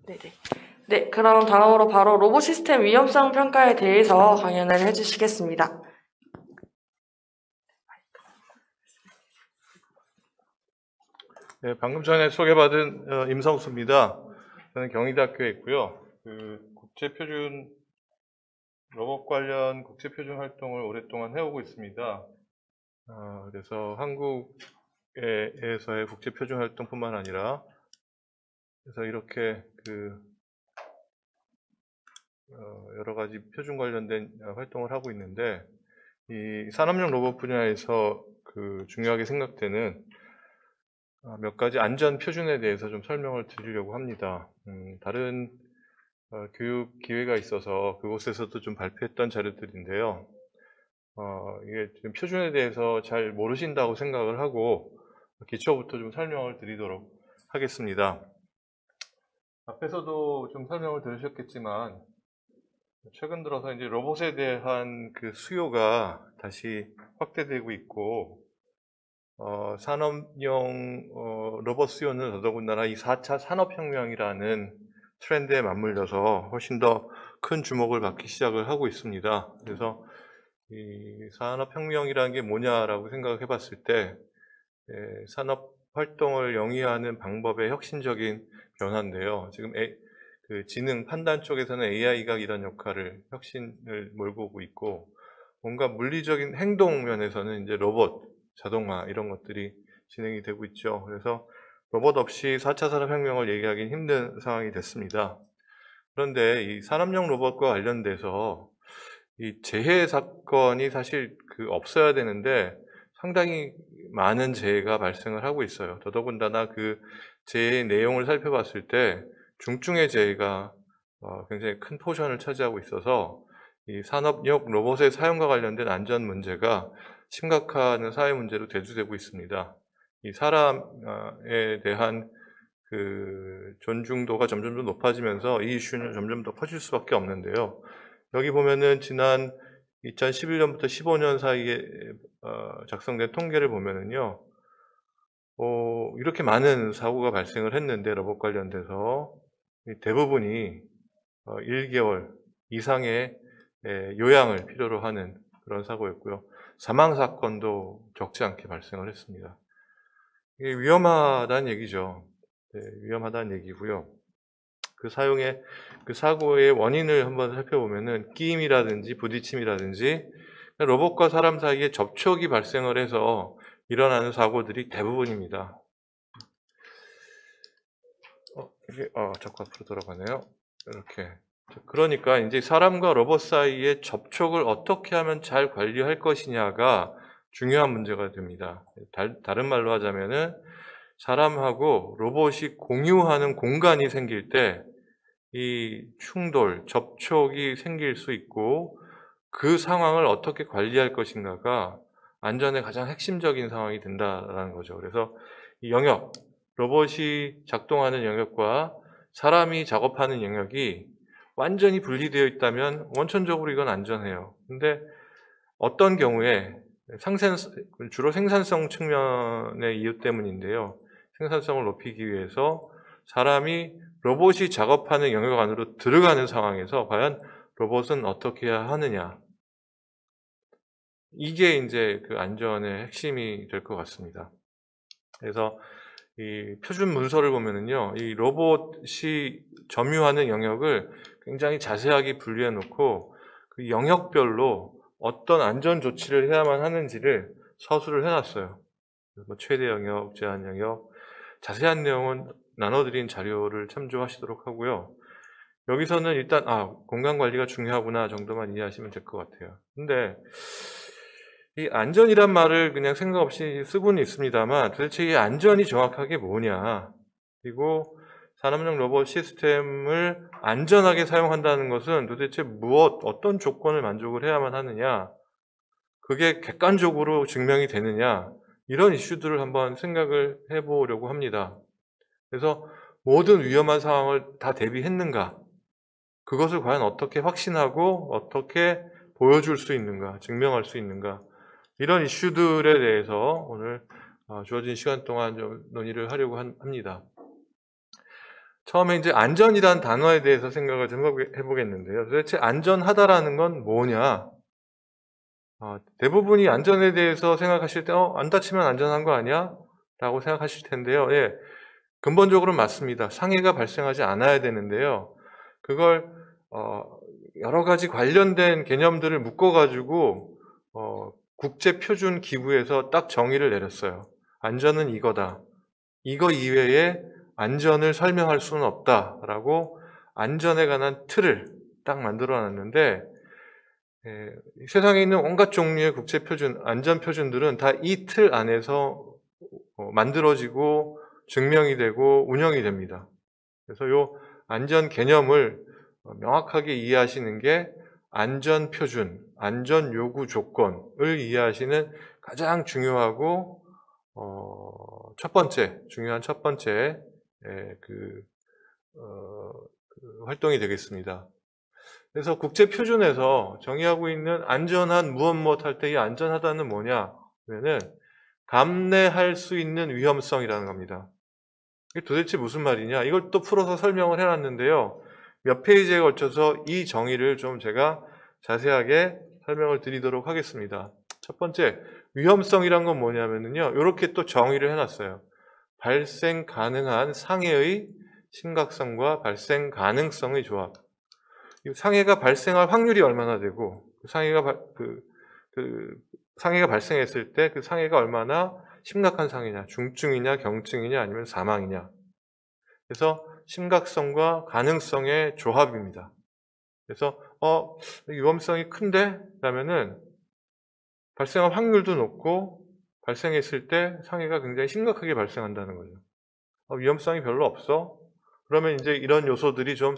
네네. 네, 그럼 다음으로 바로 로봇 시스템 위험성 평가에 대해서 강연을 해주시겠습니다. 네, 방금 전에 소개받은 임성수입니다. 저는 경희대학교에 있고요. 국제표준 로봇 관련 국제표준 활동을 오랫동안 해오고 있습니다. 그래서 한국에서의 국제표준 활동뿐만 아니라 그래서 이렇게 여러 가지 표준 관련된 활동을 하고 있는데, 이 산업용 로봇 분야에서 중요하게 생각되는 몇 가지 안전 표준에 대해서 좀 설명을 드리려고 합니다. 다른 교육 기회가 있어서 그곳에서도 좀 발표했던 자료들인데요. 이게 지금 표준에 대해서 잘 모르신다고 생각을 하고 기초부터 좀 설명을 드리도록 하겠습니다. 앞에서도 좀 설명을 들으셨겠지만 최근 들어서 이제 로봇에 대한 수요가 다시 확대되고 있고, 산업용 로봇 수요는 더더군다나 이 4차 산업혁명이라는 트렌드에 맞물려서 훨씬 더 큰 주목을 받기 시작을 하고 있습니다. 그래서 이 산업혁명이라는 게 뭐냐라고 생각을 해봤을 때, 산업 활동을 영위하는 방법의 혁신적인 변화인데요. 지금 지능 판단 쪽에서는 AI가 이런 혁신을 몰고 오고 있고, 뭔가 물리적인 행동 면에서는 이제 로봇, 자동화 이런 것들이 진행이 되고 있죠. 그래서 로봇 없이 4차 산업혁명을 얘기하기는 힘든 상황이 됐습니다. 그런데 이 산업용 로봇과 관련돼서 이 재해 사건이 사실 없어야 되는데 상당히 많은 재해가 발생을 하고 있어요. 더더군다나 재해의 내용을 살펴봤을 때 중증의 재해가 굉장히 큰 포션을 차지하고 있어서 이 산업용 로봇의 사용과 관련된 안전 문제가 심각한 사회 문제로 대두되고 있습니다. 이 사람에 대한 존중도가 점점 더 높아지면서 이 이슈는 점점 더 커질 수밖에 없는데요. 여기 보면은 지난 2011년부터 15년 사이에 작성된 통계를 보면은요, 이렇게 많은 사고가 발생을 했는데 로봇 관련돼서 대부분이 1개월 이상의 요양을 필요로 하는 그런 사고였고요. 사망 사건도 적지 않게 발생을 했습니다. 이게 위험하다는 얘기죠. 네, 위험하다는 얘기고요. 사고의 원인을 한번 살펴보면은 끼임이라든지 부딪힘이라든지 로봇과 사람 사이에 접촉이 발생을 해서 일어나는 사고들이 대부분입니다. 이게 자꾸 앞으로 돌아가네요. 이렇게. 그러니까 이제 사람과 로봇 사이의 접촉을 어떻게 하면 잘 관리할 것이냐가 중요한 문제가 됩니다. 다른 말로 하자면은 사람하고 로봇이 공유하는 공간이 생길 때 이 충돌, 접촉이 생길 수 있고 그 상황을 어떻게 관리할 것인가가 안전의 가장 핵심적인 상황이 된다라는 거죠. 그래서 이 영역, 로봇이 작동하는 영역과 사람이 작업하는 영역이 완전히 분리되어 있다면 원천적으로 이건 안전해요. 근데 어떤 경우에 주로 생산성 측면의 이유 때문인데요. 생산성을 높이기 위해서 사람이 로봇이 작업하는 영역 안으로 들어가는 상황에서 과연 로봇은 어떻게 해야 하느냐. 이게 이제 안전의 핵심이 될 것 같습니다. 그래서 이 표준 문서를 보면은요, 이 로봇이 점유하는 영역을 굉장히 자세하게 분리해 놓고 그 영역별로 어떤 안전 조치를 해야만 하는지를 서술을 해놨어요. 최대 영역, 제한 영역, 자세한 내용은 나눠드린 자료를 참조하시도록 하고요. 여기서는 일단 공간 관리가 중요하구나 정도만 이해하시면 될 것 같아요. 근데 이 안전이란 말을 그냥 생각 없이 쓰고는 있습니다만 도대체 이 안전이 정확하게 뭐냐, 그리고 산업용 로봇 시스템을 안전하게 사용한다는 것은 도대체 어떤 조건을 만족을 해야만 하느냐, 그게 객관적으로 증명이 되느냐, 이런 이슈들을 한번 생각을 해보려고 합니다. 그래서 모든 위험한 상황을 다 대비했는가, 그것을 과연 어떻게 확신하고 어떻게 보여줄 수 있는가, 증명할 수 있는가, 이런 이슈들에 대해서 오늘 주어진 시간 동안 좀 논의를 하려고 합니다. 처음에 이제 안전이란 단어에 대해서 생각을 좀 해보겠는데요. 도대체 안전하다라는 건 뭐냐? 대부분이 안전에 대해서 생각하실 때, 안 다치면 안전한 거 아니야? 라고 생각하실 텐데요. 예, 근본적으로 맞습니다. 상해가 발생하지 않아야 되는데요. 그걸, 여러 가지 관련된 개념들을 묶어가지고, 국제표준기구에서 딱 정의를 내렸어요. 안전은 이거다. 이거 이외에 안전을 설명할 수는 없다라고 안전에 관한 틀을 딱 만들어 놨는데, 세상에 있는 온갖 종류의 국제표준, 안전표준들은 다 이 틀 안에서 만들어지고 증명이 되고 운영이 됩니다. 그래서 이 안전 개념을 명확하게 이해하시는 게 안전표준, 안전요구 조건을 이해하시는 가장 중요하고 중요한 첫 번째 활동이 되겠습니다. 그래서 국제표준에서 정의하고 있는 안전한 무엇 할 때 이 안전하다는 뭐냐? 그러면은 감내할 수 있는 위험성이라는 겁니다. 이게 도대체 무슨 말이냐? 이걸 또 풀어서 설명을 해놨는데요. 몇 페이지에 걸쳐서 이 정의를 좀 제가 자세하게 설명을 드리도록 하겠습니다. 첫 번째, 위험성이란 건 뭐냐면요. 이렇게 또 정의를 해놨어요. 발생 가능한 상해의 심각성과 발생 가능성의 조합. 상해가 발생할 확률이 얼마나 되고, 상해가 발생했을 때 그 상해가 얼마나 심각한 상해냐, 중증이냐, 경증이냐, 아니면 사망이냐. 그래서 심각성과 가능성의 조합입니다. 그래서 위험성이 큰데? 라면은 발생할 확률도 높고 발생했을 때 상해가 굉장히 심각하게 발생한다는 거죠. 위험성이 별로 없어? 그러면 이제 이런 요소들이 좀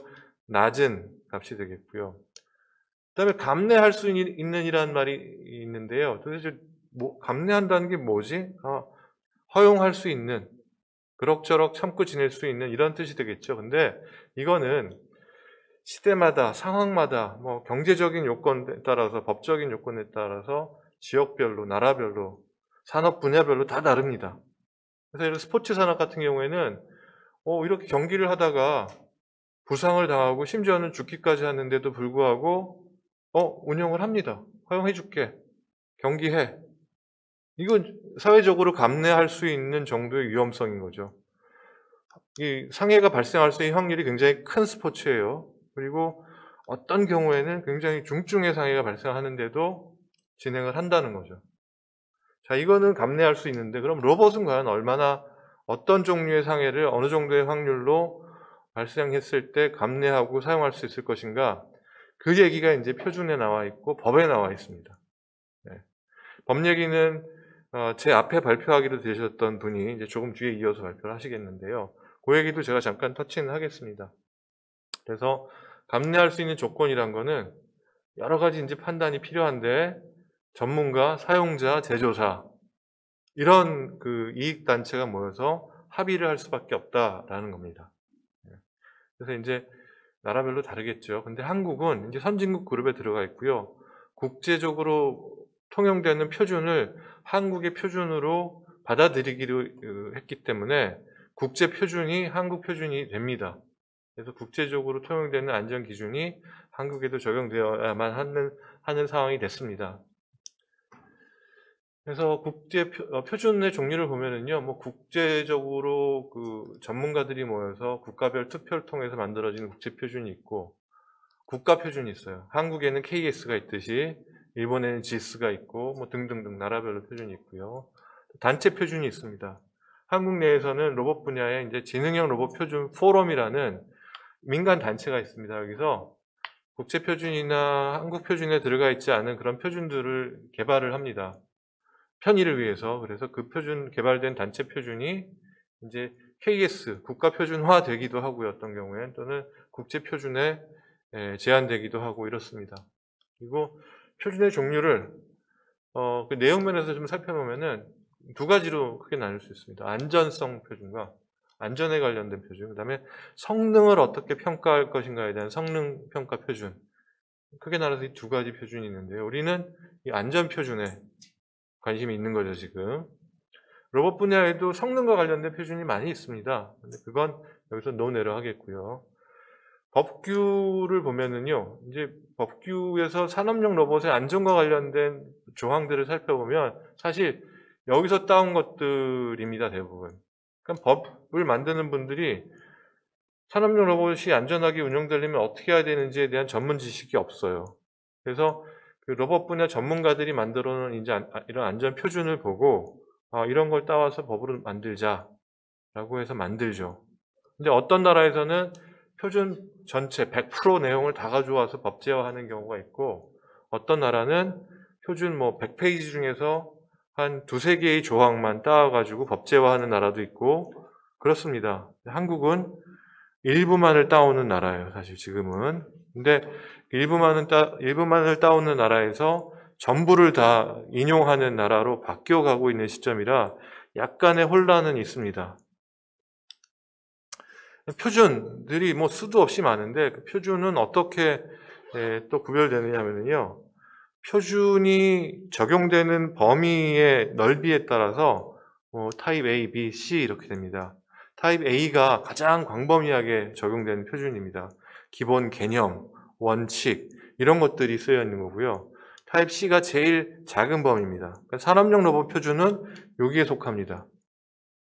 낮은 값이 되겠고요. 그 다음에 감내할 수 있는 이라는 말이 있는데요. 도대체 감내한다는 게 뭐지? 허용할 수 있는, 그럭저럭 참고 지낼 수 있는 이런 뜻이 되겠죠. 근데 이거는 시대마다, 상황마다, 경제적인 요건에 따라서, 법적인 요건에 따라서 지역별로, 나라별로, 산업 분야별로 다 다릅니다. 그래서 이런 스포츠 산업 같은 경우에는 이렇게 경기를 하다가 부상을 당하고 심지어는 죽기까지 하는데도 불구하고 운영을 합니다. 허용해 줄게. 경기해. 이건 사회적으로 감내할 수 있는 정도의 위험성인 거죠. 이 상해가 발생할 수 있는 확률이 굉장히 큰 스포츠예요. 그리고 어떤 경우에는 굉장히 중증의 상해가 발생하는데도 진행을 한다는 거죠. 자, 이거는 감내할 수 있는데 그럼 로봇은 과연 어떤 종류의 상해를 어느 정도의 확률로 발생했을 때 감내하고 사용할 수 있을 것인가? 그 얘기가 이제 표준에 나와 있고 법에 나와 있습니다. 네. 법 얘기는 제 앞에 발표하기로 되셨던 분이 이제 조금 뒤에 이어서 발표를 하시겠는데요. 그 얘기도 제가 잠깐 터치는 하겠습니다. 그래서 감내할 수 있는 조건이란 거는 여러 가지 이제 판단이 필요한데 전문가, 사용자, 제조사 이런 그 이익단체가 모여서 합의를 할 수밖에 없다라는 겁니다. 그래서 이제 나라별로 다르겠죠. 근데 한국은 이제 선진국 그룹에 들어가 있고요. 국제적으로 통용되는 표준을 한국의 표준으로 받아들이기로 했기 때문에 국제 표준이 한국 표준이 됩니다. 그래서 국제적으로 통용되는 안전 기준이 한국에도 적용되어야만 하는 상황이 됐습니다. 그래서 국제 표준의 종류를 보면은요, 국제적으로 그 전문가들이 모여서 국가별 투표를 통해서 만들어진 국제 표준이 있고, 국가 표준이 있어요. 한국에는 KS가 있듯이, 일본에는 GS가 있고, 등등등 나라별로 표준이 있고요. 단체 표준이 있습니다. 한국 내에서는 로봇 분야에 이제 지능형 로봇 표준 포럼이라는 민간 단체가 있습니다. 여기서 국제 표준이나 한국 표준에 들어가 있지 않은 그런 표준들을 개발을 합니다. 편의를 위해서. 그래서 그 표준, 개발된 단체 표준이 이제 KS, 국가 표준화 되기도 하고요. 어떤 경우엔 또는 국제 표준에 제한되기도 하고 이렇습니다. 그리고 표준의 종류를 그 내용면에서 좀 살펴보면은 두 가지로 크게 나눌 수 있습니다. 안전성 표준과 안전에 관련된 표준, 그 다음에 성능을 어떻게 평가할 것인가에 대한 성능 평가 표준. 크게 나눠서 이 두 가지 표준이 있는데요. 우리는 이 안전 표준에 관심이 있는 거죠, 지금. 로봇 분야에도 성능과 관련된 표준이 많이 있습니다. 근데 그건 여기서 논외로 하겠고요. 법규를 보면은요, 이제 법규에서 산업용 로봇의 안전과 관련된 조항들을 살펴보면 사실 여기서 따온 것들입니다, 대부분. 그러니까 법을 만드는 분들이 산업용 로봇이 안전하게 운영되려면 어떻게 해야 되는지에 대한 전문 지식이 없어요. 그래서 그 로봇 분야 전문가들이 만들어 놓은 이제 이런 안전 표준을 보고 이런 걸 따와서 법으로 만들자라고 해서 만들죠. 근데 어떤 나라에서는 표준 전체 100% 내용을 다 가져와서 법제화하는 경우가 있고, 어떤 나라는 표준 100페이지 중에서 한 두세 개의 조항만 따와가지고 법제화하는 나라도 있고 그렇습니다. 한국은 일부만을 따오는 나라예요, 사실 지금은. 근데 일부만을 따오는 나라에서 전부를 다 인용하는 나라로 바뀌어가고 있는 시점이라 약간의 혼란은 있습니다. 표준들이 수도 없이 많은데 그 표준은 어떻게 또 구별되느냐 하면요. 표준이 적용되는 범위의 넓이에 따라서 타입 A, B, C 이렇게 됩니다. 타입 A가 가장 광범위하게 적용되는 표준입니다. 기본 개념, 원칙 이런 것들이 쓰여 있는 거고요. 타입 C가 제일 작은 범위입니다. 그러니까 산업용 로봇 표준은 여기에 속합니다.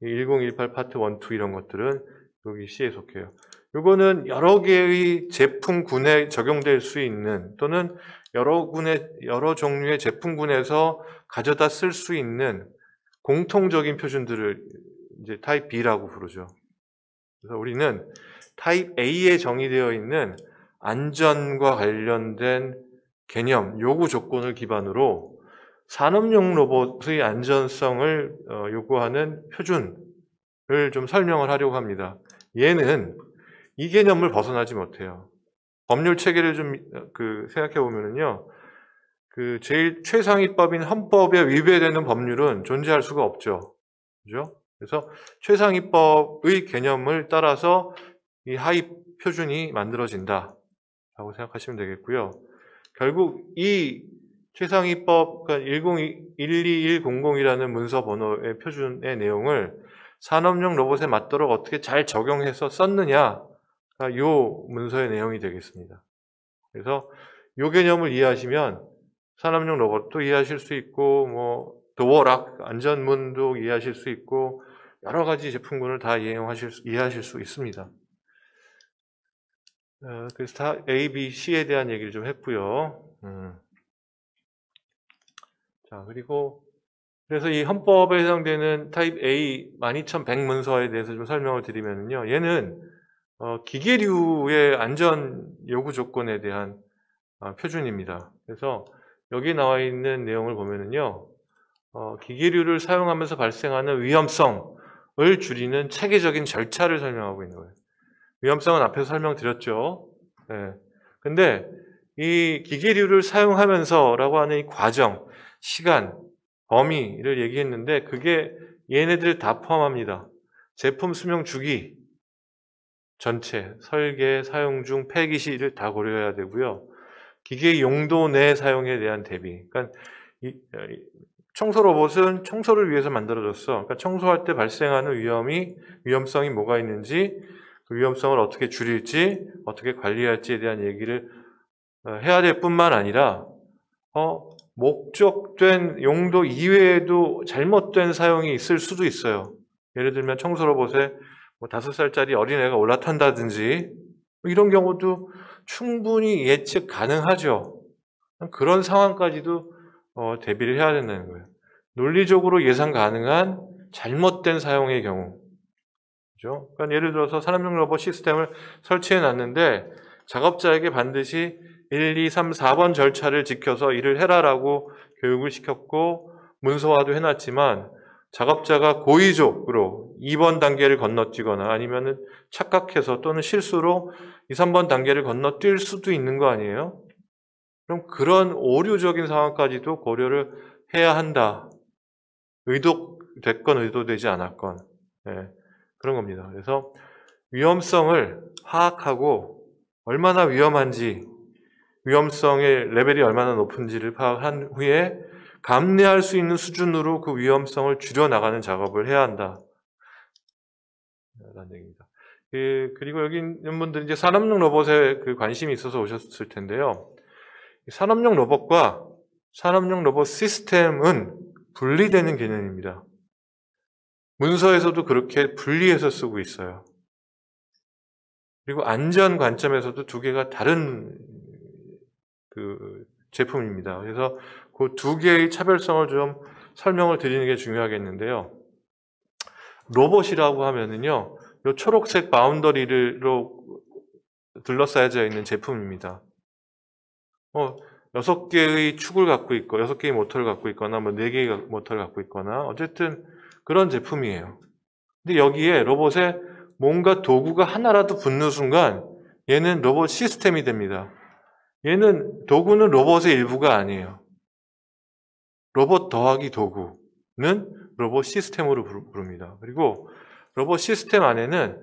1018 파트 1, 2 이런 것들은 여기 C에 속해요. 이거는 여러 개의 제품군에 적용될 수 있는 또는 여러 종류의 제품군에서 가져다 쓸 수 있는 공통적인 표준들을 이제 타입 B라고 부르죠. 그래서 우리는 타입 A에 정의되어 있는 안전과 관련된 개념, 요구 조건을 기반으로 산업용 로봇의 안전성을 요구하는 표준을 좀 설명을 하려고 합니다. 얘는 이 개념을 벗어나지 못해요. 법률 체계를 좀 생각해 보면은요, 제일 최상위법인 헌법에 위배되는 법률은 존재할 수가 없죠. 그죠? 그래서 최상위법의 개념을 따라서 이 하위 표준이 만들어진다 라고 생각하시면 되겠고요. 결국 이 최상위법, 그러니까 1210이라는 문서 번호의 표준의 내용을 산업용 로봇에 맞도록 어떻게 잘 적용해서 썼느냐가 이 문서의 내용이 되겠습니다. 그래서 이 개념을 이해하시면 산업용 로봇도 이해하실 수 있고, 도어락, 안전문도 이해하실 수 있고, 여러 가지 제품군을 다 이해하실 수 있습니다. 그래서 다 A, B, C에 대한 얘기를 좀 했고요. 자, 그래서 이 헌법에 해당되는 타입 A 12100 문서에 대해서 좀 설명을 드리면요. 얘는 기계류의 안전 요구 조건에 대한 표준입니다. 그래서 여기 나와 있는 내용을 보면은요, 기계류를 사용하면서 발생하는 위험성을 줄이는 체계적인 절차를 설명하고 있는 거예요. 위험성은 앞에서 설명드렸죠. 네. 근데 이 기계류를 사용하면서라고 하는 이 과정, 시간, 범위를 얘기했는데 그게 얘네들을 다 포함합니다. 제품 수명 주기 전체, 설계, 사용 중, 폐기 시를 다 고려해야 되고요. 기계 용도 내 사용에 대한 대비. 그러니까 청소 로봇은 청소를 위해서 만들어졌어. 그러니까 청소할 때 발생하는 위험성이 뭐가 있는지, 그 위험성을 어떻게 줄일지, 어떻게 관리할지에 대한 얘기를 해야 될 뿐만 아니라 목적된 용도 이외에도 잘못된 사용이 있을 수도 있어요. 예를 들면 청소 로봇에 5살짜리 어린애가 올라탄다든지 이런 경우도 충분히 예측 가능하죠. 그런 상황까지도 대비를 해야 된다는 거예요. 논리적으로 예상 가능한 잘못된 사용의 경우. 그죠? 그러니까 예를 들어서 산업용 로봇 시스템을 설치해 놨는데 작업자에게 반드시 1, 2, 3, 4번 절차를 지켜서 일을 해라라고 교육을 시켰고 문서화도 해놨지만 작업자가 고의적으로 2번 단계를 건너뛰거나 아니면 착각해서 또는 실수로 2, 3번 단계를 건너뛸 수도 있는 거 아니에요? 그럼 그런 오류적인 상황까지도 고려를 해야 한다. 의도됐건 의도되지 않았건. 네, 그런 겁니다. 그래서 위험성을 파악하고 얼마나 위험한지, 위험성의 레벨이 얼마나 높은지를 파악한 후에 감내할 수 있는 수준으로 그 위험성을 줄여나가는 작업을 해야 한다. 라는 얘기입니다. 그리고 여기 있는 분들은 이제 산업용 로봇에 그 관심이 있어서 오셨을 텐데요. 산업용 로봇과 산업용 로봇 시스템은 분리되는 개념입니다. 문서에서도 그렇게 분리해서 쓰고 있어요. 그리고 안전 관점에서도 두 개가 다른 그 제품입니다. 그래서 그 두 개의 차별성을 좀 설명을 드리는 게 중요하겠는데요. 로봇이라고 하면은요, 요 초록색 바운더리로 둘러싸여져 있는 제품입니다. 6개의 축을 갖고 있고, 6개의 모터를 갖고 있거나, 4개의 모터를 갖고 있거나, 어쨌든 그런 제품이에요. 근데 여기에 로봇에 뭔가 도구가 하나라도 붙는 순간, 얘는 로봇 시스템이 됩니다. 도구는 로봇의 일부가 아니에요. 로봇 더하기 도구는 로봇 시스템으로 부릅니다. 그리고 로봇 시스템 안에는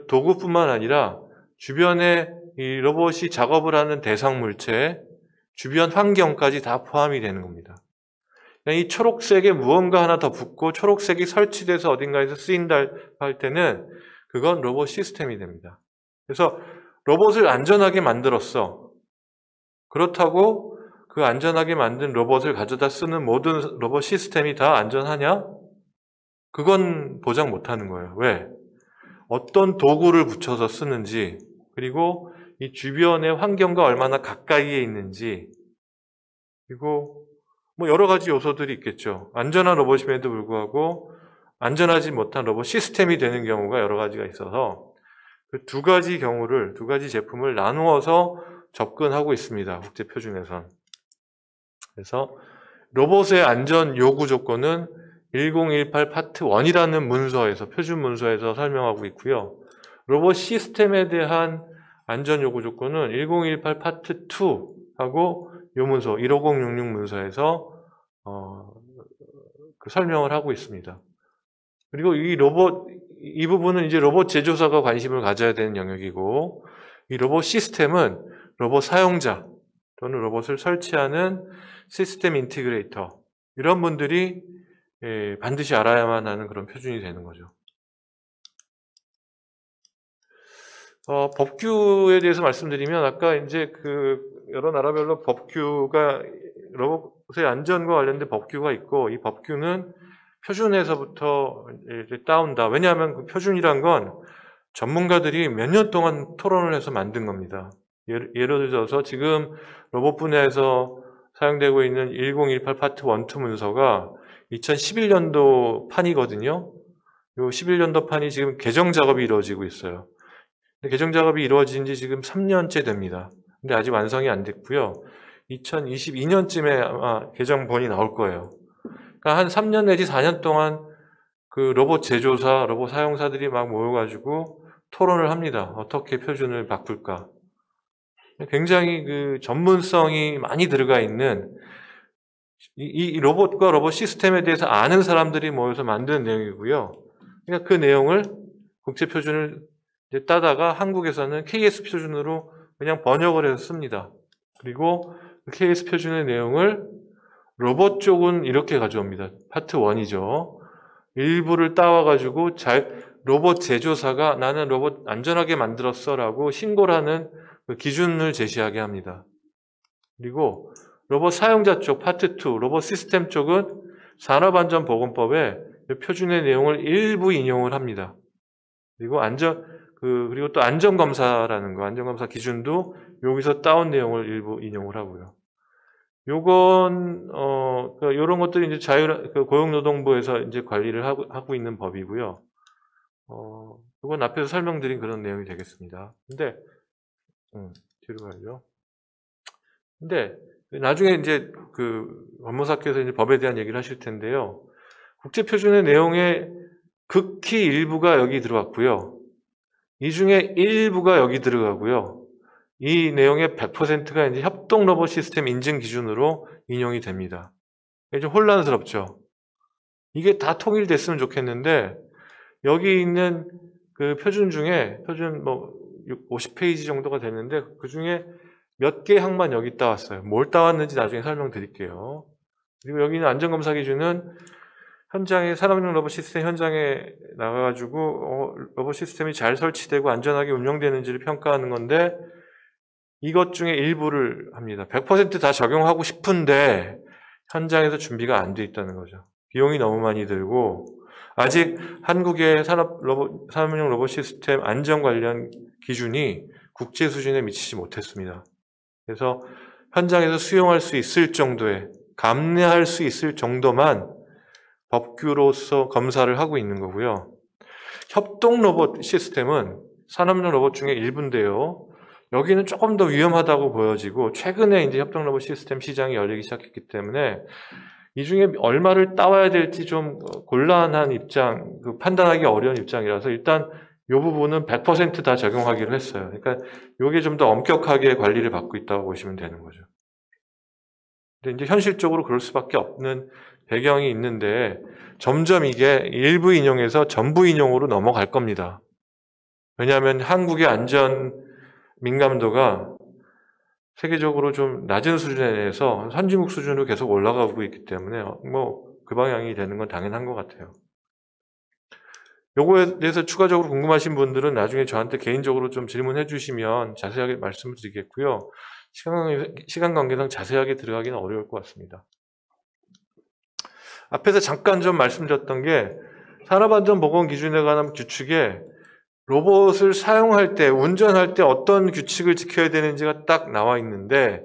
도구뿐만 아니라 주변에 이 로봇이 작업을 하는 대상 물체, 주변 환경까지 다 포함이 되는 겁니다. 이 초록색에 무언가 하나 더 붙고 초록색이 설치돼서 어딘가에서 쓰인다 할 때는 그건 로봇 시스템이 됩니다. 그래서 로봇을 안전하게 만들었어. 그렇다고 그 안전하게 만든 로봇을 가져다 쓰는 모든 로봇 시스템이 다 안전하냐? 그건 보장 못하는 거예요. 왜? 어떤 도구를 붙여서 쓰는지, 그리고 이 주변의 환경과 얼마나 가까이에 있는지, 그리고 여러 가지 요소들이 있겠죠. 안전한 로봇임에도 불구하고 안전하지 못한 로봇 시스템이 되는 경우가 여러 가지가 있어서 그 두 가지 제품을 나누어서 접근하고 있습니다. 국제표준에선. 그래서 로봇의 안전 요구 조건은 1018 파트 1이라는 문서에서, 표준 문서에서 설명하고 있고요. 로봇 시스템에 대한 안전 요구 조건은 1018 파트 2하고 요 문서, 15066 문서에서 그 설명을 하고 있습니다. 그리고 이 부분은 이제 로봇 제조사가 관심을 가져야 되는 영역이고, 이 로봇 시스템은 로봇 사용자 또는 로봇을 설치하는 시스템 인티그레이터, 이런 분들이 반드시 알아야만 하는 그런 표준이 되는 거죠. 법규에 대해서 말씀드리면, 아까 이제 여러 나라별로 법규가, 로봇의 안전과 관련된 법규가 있고, 이 법규는 표준에서부터 이제 따온다. 왜냐하면 그 표준이란 건 전문가들이 몇 년 동안 토론을 해서 만든 겁니다. 예를 들어서 지금 로봇 분야에서 사용되고 있는 1018 파트 1, 2 문서가 2011년도 판이거든요. 요 11년도 판이 지금 개정 작업이 이루어지고 있어요. 근데 개정 작업이 이루어진 지 지금 3년째 됩니다. 근데 아직 완성이 안 됐고요. 2022년쯤에 아마 개정본이 나올 거예요. 그러니까 한 3년 내지 4년 동안 그 로봇 제조사, 로봇 사용사들이 막 모여가지고 토론을 합니다. 어떻게 표준을 바꿀까? 굉장히 그 전문성이 많이 들어가 있는 이 로봇과 로봇 시스템에 대해서 아는 사람들이 모여서 만드는 내용이고요. 그러니까 그 내용을 국제 표준을 이제 따다가 한국에서는 KS 표준으로 그냥 번역을 해서 씁니다. 그리고 KS 표준의 내용을 로봇 쪽은 이렇게 가져옵니다. 파트 1이죠. 일부를 따와가지고 로봇 제조사가 나는 로봇 안전하게 만들었어 라고 신고를 하는 그 기준을 제시하게 합니다. 그리고 로봇 사용자 쪽 파트 2, 로봇 시스템 쪽은 산업안전보건법에 표준의 내용을 일부 인용을 합니다. 그리고 그리고 또 안전검사라는 거, 안전검사 기준도 여기서 따온 내용을 일부 인용을 하고요. 요런 것들이 이제 고용노동부에서 이제 관리를 하고 있는 법이고요. 이건 앞에서 설명드린 그런 내용이 되겠습니다. 근데, 뒤로 가죠. 근데, 나중에 이제 법무사께서 이제 법에 대한 얘기를 하실 텐데요. 국제표준의 내용의 극히 일부가 여기 들어왔고요. 이 중에 일부가 여기 들어가고요. 이 내용의 100%가 이제 협동 로봇 시스템 인증 기준으로 인용이 됩니다. 이게 좀 혼란스럽죠. 이게 다 통일됐으면 좋겠는데, 여기 있는 그 표준 50페이지 정도가 됐는데, 그 중에 몇 개 항만 여기 따왔어요. 뭘 따왔는지 나중에 설명드릴게요. 그리고 여기 있는 안전검사 기준은 현장에 산업용 로봇 시스템 현장에 나가가지고 로봇 시스템이 잘 설치되고 안전하게 운영되는지를 평가하는 건데 이것 중에 일부를 합니다. 100% 다 적용하고 싶은데 현장에서 준비가 안 돼 있다는 거죠. 비용이 너무 많이 들고 아직 한국의 산업용 로봇 시스템 안전 관련 기준이 국제 수준에 미치지 못했습니다. 그래서 현장에서 수용할 수 있을 정도의 감내할 수 있을 정도만 법규로서 검사를 하고 있는 거고요. 협동 로봇 시스템은 산업용 로봇 중에 일부인데요. 여기는 조금 더 위험하다고 보여지고 최근에 이제 협동 로봇 시스템 시장이 열리기 시작했기 때문에 이 중에 얼마를 따와야 될지 좀 곤란한 입장, 판단하기 어려운 입장이라서 일단 이 부분은 100% 다 적용하기로 했어요. 그러니까 이게 좀 더 엄격하게 관리를 받고 있다고 보시면 되는 거죠. 근데 이제 현실적으로 그럴 수밖에 없는 배경이 있는데 점점 이게 일부 인용에서 전부 인용으로 넘어갈 겁니다. 왜냐하면 한국의 안전 민감도가 세계적으로 좀 낮은 수준에서 선진국 수준으로 계속 올라가고 있기 때문에 뭐 그 방향이 되는 건 당연한 것 같아요. 요거에 대해서 추가적으로 궁금하신 분들은 나중에 저한테 개인적으로 좀 질문해 주시면 자세하게 말씀을 드리겠고요. 시간 관계상 자세하게 들어가기는 어려울 것 같습니다. 앞에서 잠깐 좀 말씀드렸던 게 산업안전보건 기준에 관한 규칙에 로봇을 사용할 때, 운전할 때 어떤 규칙을 지켜야 되는지가 딱 나와 있는데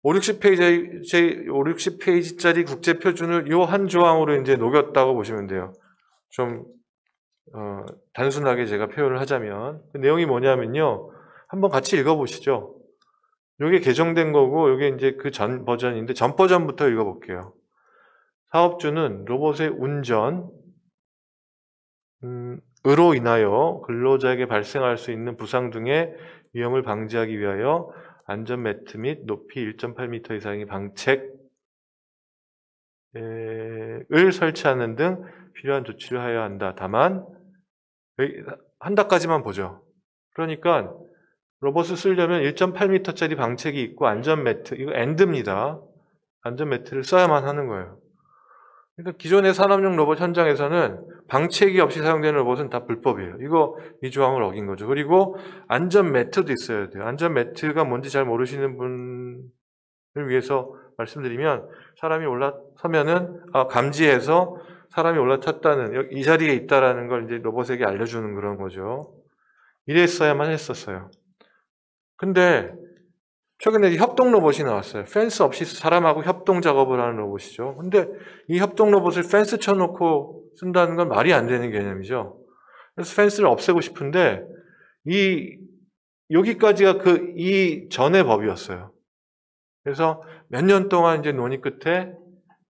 560페이지짜리 국제표준을 이 한 조항으로 이제 녹였다고 보시면 돼요. 좀 단순하게 제가 표현을 하자면 그 내용이 뭐냐면요. 한번 같이 읽어보시죠. 이게 개정된 거고 이게 이제 그 전 버전인데 전 버전부터 읽어볼게요. 사업주는 로봇의 운전 으로 인하여 근로자에게 발생할 수 있는 부상 등의 위험을 방지하기 위하여 안전 매트 및 높이 1.8m 이상의 방책을 설치하는 등 필요한 조치를 하여야 한다. 다만 한다까지만 보죠. 그러니까 로봇을 쓰려면 1.8m짜리 방책이 있고 안전 매트, 이거 엔드입니다. 안전 매트를 써야만 하는 거예요. 그러니까 기존의 산업용 로봇 현장에서는 방책이 없이 사용되는 로봇은 다 불법이에요. 이 조항을 어긴 거죠. 그리고 안전 매트도 있어야 돼요. 안전 매트가 뭔지 잘 모르시는 분을 위해서 말씀드리면 사람이 올라서면은 감지해서 사람이 올라탔다는 이 자리에 있다라는 걸 이제 로봇에게 알려주는 그런 거죠. 이랬어야만 했었어요. 근데 최근에 협동 로봇이 나왔어요. 펜스 없이 사람하고 협동 작업을 하는 로봇이죠. 근데 이 협동 로봇을 펜스 쳐놓고 쓴다는 건 말이 안 되는 개념이죠. 그래서 펜스를 없애고 싶은데 여기까지가 이 전의 법이었어요. 그래서 몇 년 동안 이제 논의 끝에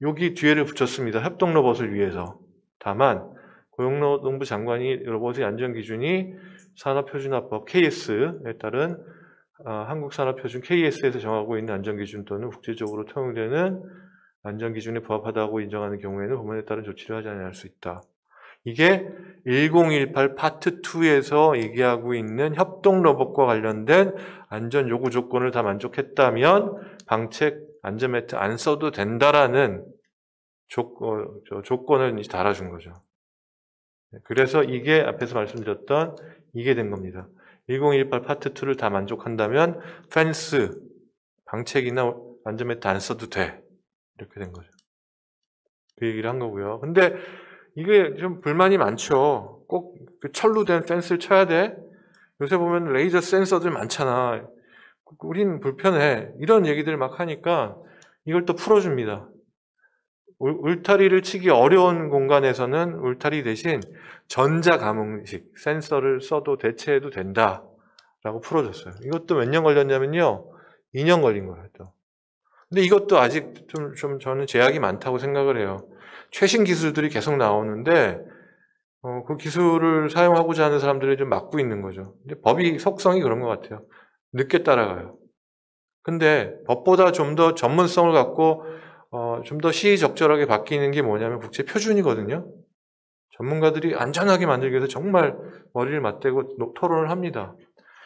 여기 뒤에를 붙였습니다. 협동 로봇을 위해서. 다만 고용노동부 장관이 로봇의 안전기준이 산업표준화법 KS에 따른 한국산업표준 KS에서 정하고 있는 안전기준 또는 국제적으로 통용되는 안전기준에 부합하다고 인정하는 경우에는 법원에 따른 조치를 하지 않을 수 있다. 이게 1018 파트 2에서 얘기하고 있는 협동 로봇과 관련된 안전 요구 조건을 다 만족했다면 방책 안전 매트 안 써도 된다라는 조건을 이제 달아준 거죠. 그래서 이게 앞에서 말씀드렸던 이게 된 겁니다. 1018 파트 2를 다 만족한다면 펜스, 방책이나 안전 매트 안 써도 돼. 이렇게 된 거죠. 그 얘기를 한 거고요. 근데 이게 좀 불만이 많죠. 꼭 그 철로 된 펜스를 쳐야 돼? 요새 보면 레이저 센서들 많잖아. 우린 불편해. 이런 얘기들 막 하니까 이걸 또 풀어줍니다. 울타리를 치기 어려운 공간에서는 울타리 대신 전자감응식 센서를 써도 대체해도 된다라고 풀어줬어요. 이것도 몇 년 걸렸냐면요. 2년 걸린 거예요. 또. 근데 이것도 아직 좀 저는 제약이 많다고 생각을 해요. 최신 기술들이 계속 나오는데 그 기술을 사용하고자 하는 사람들이 좀 막고 있는 거죠. 근데 법이 속성이 그런 것 같아요. 늦게 따라가요. 근데 법보다 좀 더 전문성을 갖고 좀 더 시의적절하게 바뀌는 게 뭐냐면 국제 표준이거든요. 전문가들이 안전하게 만들기 위해서 정말 머리를 맞대고 토론을 합니다.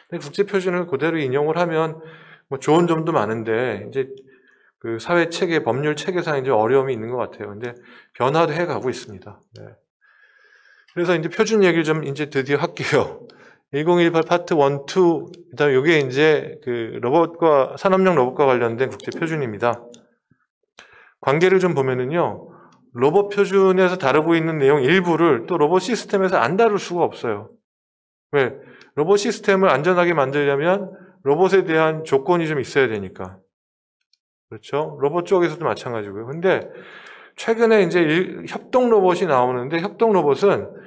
근데 국제 표준을 그대로 인용을 하면 뭐 좋은 점도 많은데 이제 그 사회 체계, 법률 체계상 이제 어려움이 있는 것 같아요. 근데 변화도 해 가고 있습니다. 네. 그래서 이제 표준 얘기를 좀 이제 드디어 할게요. 1018 파트 1, 2, 그다음에 이게 이제 그 로봇과 산업용 로봇과 관련된 국제 표준입니다. 관계를 좀 보면은요, 로봇 표준에서 다루고 있는 내용 일부를 또 로봇 시스템에서 안 다룰 수가 없어요. 왜? 로봇 시스템을 안전하게 만들려면 로봇에 대한 조건이 좀 있어야 되니까. 그렇죠? 로봇 쪽에서도 마찬가지고요. 근데 최근에 이제 협동 로봇이 나오는데 협동 로봇은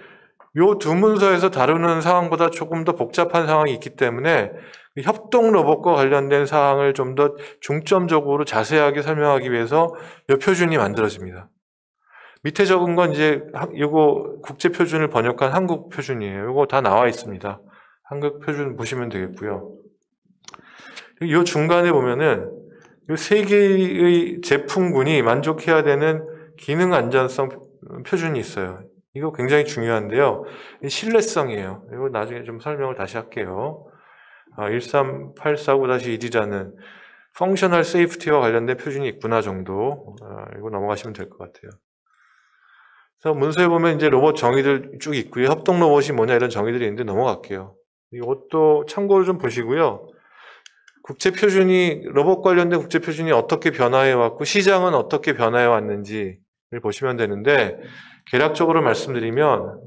요 두 문서에서 다루는 상황보다 조금 더 복잡한 상황이 있기 때문에 협동 로봇과 관련된 사항을 좀 더 중점적으로 자세하게 설명하기 위해서 요 표준이 만들어집니다. 밑에 적은 건 이제 요거 국제 표준을 번역한 한국 표준이에요. 요거 다 나와 있습니다. 한국 표준 보시면 되겠고요. 요 중간에 보면은 요 세 개의 제품군이 만족해야 되는 기능 안전성 표준이 있어요. 이거 굉장히 중요한데요. 신뢰성이에요. 이거 나중에 좀 설명을 다시 할게요. 13849-1이라는 펑셔널 세이프티와 관련된 표준이 있구나 정도. 이거 넘어가시면 될 것 같아요. 그래서 문서에 보면 이제 로봇 정의들 쭉 있고요. 협동 로봇이 뭐냐 이런 정의들이 있는데 넘어갈게요. 이것도 참고로 좀 보시고요. 국제 표준이, 로봇 관련된 국제 표준이 어떻게 변화해 왔고 시장은 어떻게 변화해 왔는지를 보시면 되는데, 개략적으로 말씀드리면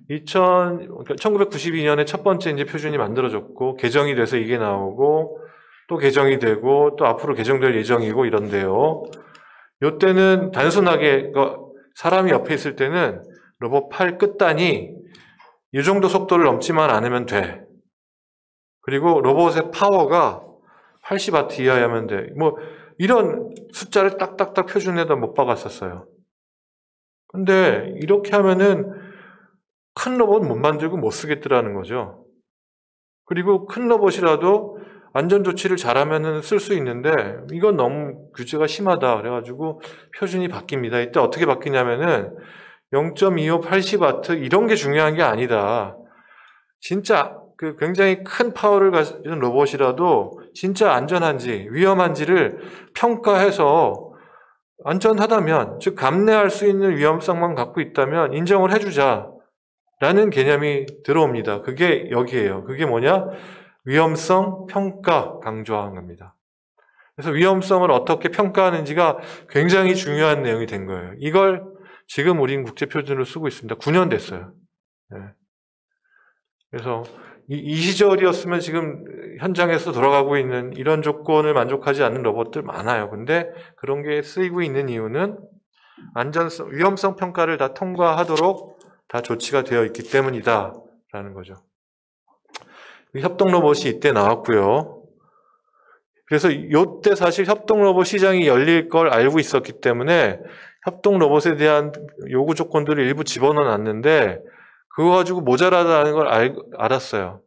1992년에 첫 번째 이제 표준이 만들어졌고 개정이 돼서 이게 나오고 또 개정이 되고 또 앞으로 개정될 예정이고 이런데요. 요때는 단순하게 사람이 옆에 있을 때는 로봇 팔 끝단이 이 정도 속도를 넘지만 않으면 돼. 그리고 로봇의 파워가 80와트 이하야면 돼. 이런 숫자를 딱딱딱 표준에다 못 박았었어요. 근데 이렇게 하면은 큰 로봇 못 만들고 못 쓰겠더라는 거죠. 그리고 큰 로봇이라도 안전조치를 잘하면은 쓸 수 있는데 이건 너무 규제가 심하다. 그래가지고 표준이 바뀝니다. 이때 어떻게 바뀌냐면은 0.25 80와트 이런 게 중요한 게 아니다. 진짜 그 굉장히 큰 파워를 가진 로봇이라도 진짜 안전한지 위험한지를 평가해서 안전하다면, 즉 감내할 수 있는 위험성만 갖고 있다면 인정을 해주자라는 개념이 들어옵니다. 그게 여기에요. 그게 뭐냐? 위험성 평가 강조한 겁니다. 그래서 위험성을 어떻게 평가하는지가 굉장히 중요한 내용이 된 거예요. 이걸 지금 우린 국제표준으로 쓰고 있습니다. 9년 됐어요. 네. 그래서 이 시절이었으면 지금 현장에서 돌아가고 있는 이런 조건을 만족하지 않는 로봇들 많아요. 근데 그런 게 쓰이고 있는 이유는 안전성, 위험성 평가를 다 통과하도록 다 조치가 되어 있기 때문이다 라는 거죠. 협동 로봇이 이때 나왔고요. 그래서 이때 사실 협동 로봇 시장이 열릴 걸 알고 있었기 때문에 협동 로봇에 대한 요구 조건들을 일부 집어넣어 놨는데 그거 가지고 모자라다는 걸 알았어요.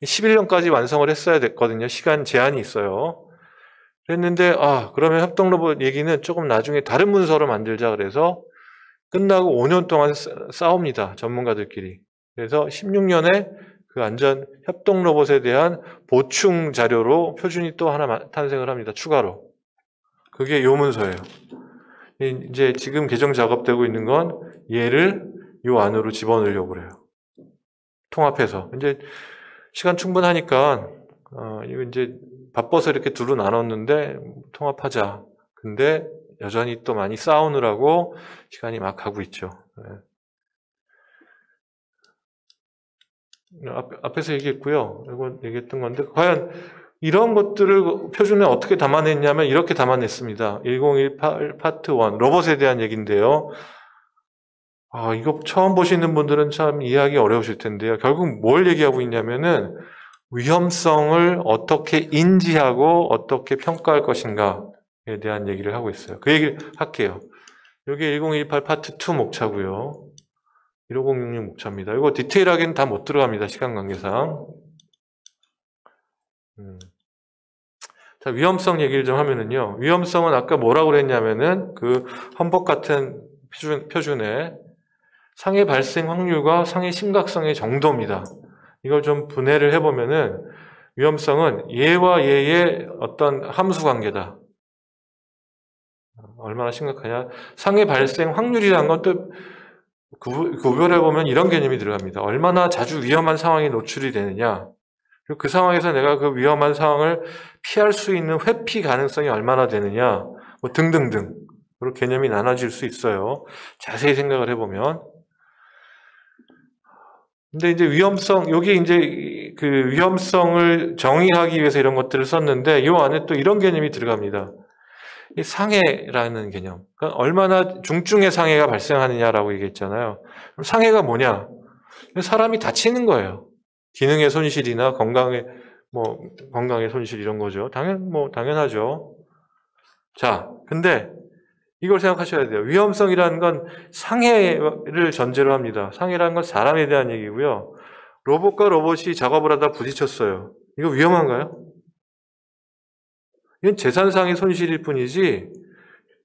11년까지 완성을 했어야 됐거든요. 시간 제한이 있어요. 그랬는데 그러면 협동 로봇 얘기는 조금 나중에 다른 문서로 만들자 그래서 끝나고 5년 동안 싸웁니다. 전문가들끼리. 그래서 16년에 그 안전 협동 로봇에 대한 보충 자료로 표준이 또 하나 탄생을 합니다. 추가로. 그게 요 문서예요. 이제 지금 개정 작업되고 있는 건 얘를 요 안으로 집어넣으려고 그래요. 통합해서. 이제 시간 충분하니까 이거 이제 바빠서 이렇게 둘로 나눴는데 통합하자. 근데 여전히 또 많이 싸우느라고 시간이 막 가고 있죠. 앞에서 얘기했고요. 이거 얘기했던 건데 과연 이런 것들을 표준에 어떻게 담아냈냐면 이렇게 담아냈습니다. 1018 파트 1 로봇에 대한 얘기인데요. 이거 처음 보시는 분들은 참 이해하기 어려우실 텐데요. 결국 뭘 얘기하고 있냐면은 위험성을 어떻게 인지하고 어떻게 평가할 것인가에 대한 얘기를 하고 있어요. 그 얘기를 할게요. 이게 1018 파트 2 목차고요. 1506 목차입니다. 이거 디테일하게는 다 못 들어갑니다. 시간 관계상. 자, 위험성 얘기를 좀 하면은요. 위험성은 아까 뭐라고 그랬냐면은 그 헌법 같은 표준에 상해 발생 확률과 상해 심각성의 정도입니다. 이걸 좀 분해를 해보면은 위험성은 얘와 얘의 어떤 함수 관계다. 얼마나 심각하냐. 상해 발생 확률이라는 건 또 구별해 보면 이런 개념이 들어갑니다. 얼마나 자주 위험한 상황에 노출이 되느냐. 그리고 그 상황에서 내가 그 위험한 상황을 피할 수 있는 회피 가능성이 얼마나 되느냐. 뭐 등등등. 그런 개념이 나눠질 수 있어요. 자세히 생각을 해보면. 근데 이제 위험성, 여기 이제 그 위험성을 정의하기 위해서 이런 것들을 썼는데, 이 안에 또 이런 개념이 들어갑니다. 이 상해라는 개념. 그러니까 얼마나 중증의 상해가 발생하느냐라고 얘기했잖아요. 그럼 상해가 뭐냐? 사람이 다치는 거예요. 기능의 손실이나 건강의 손실 이런 거죠. 당연하죠. 자, 근데 이걸 생각하셔야 돼요. 위험성이라는 건 상해를 전제로 합니다. 상해라는 건 사람에 대한 얘기고요. 로봇과 로봇이 작업을 하다 부딪혔어요. 이거 위험한가요? 이건 재산상의 손실일 뿐이지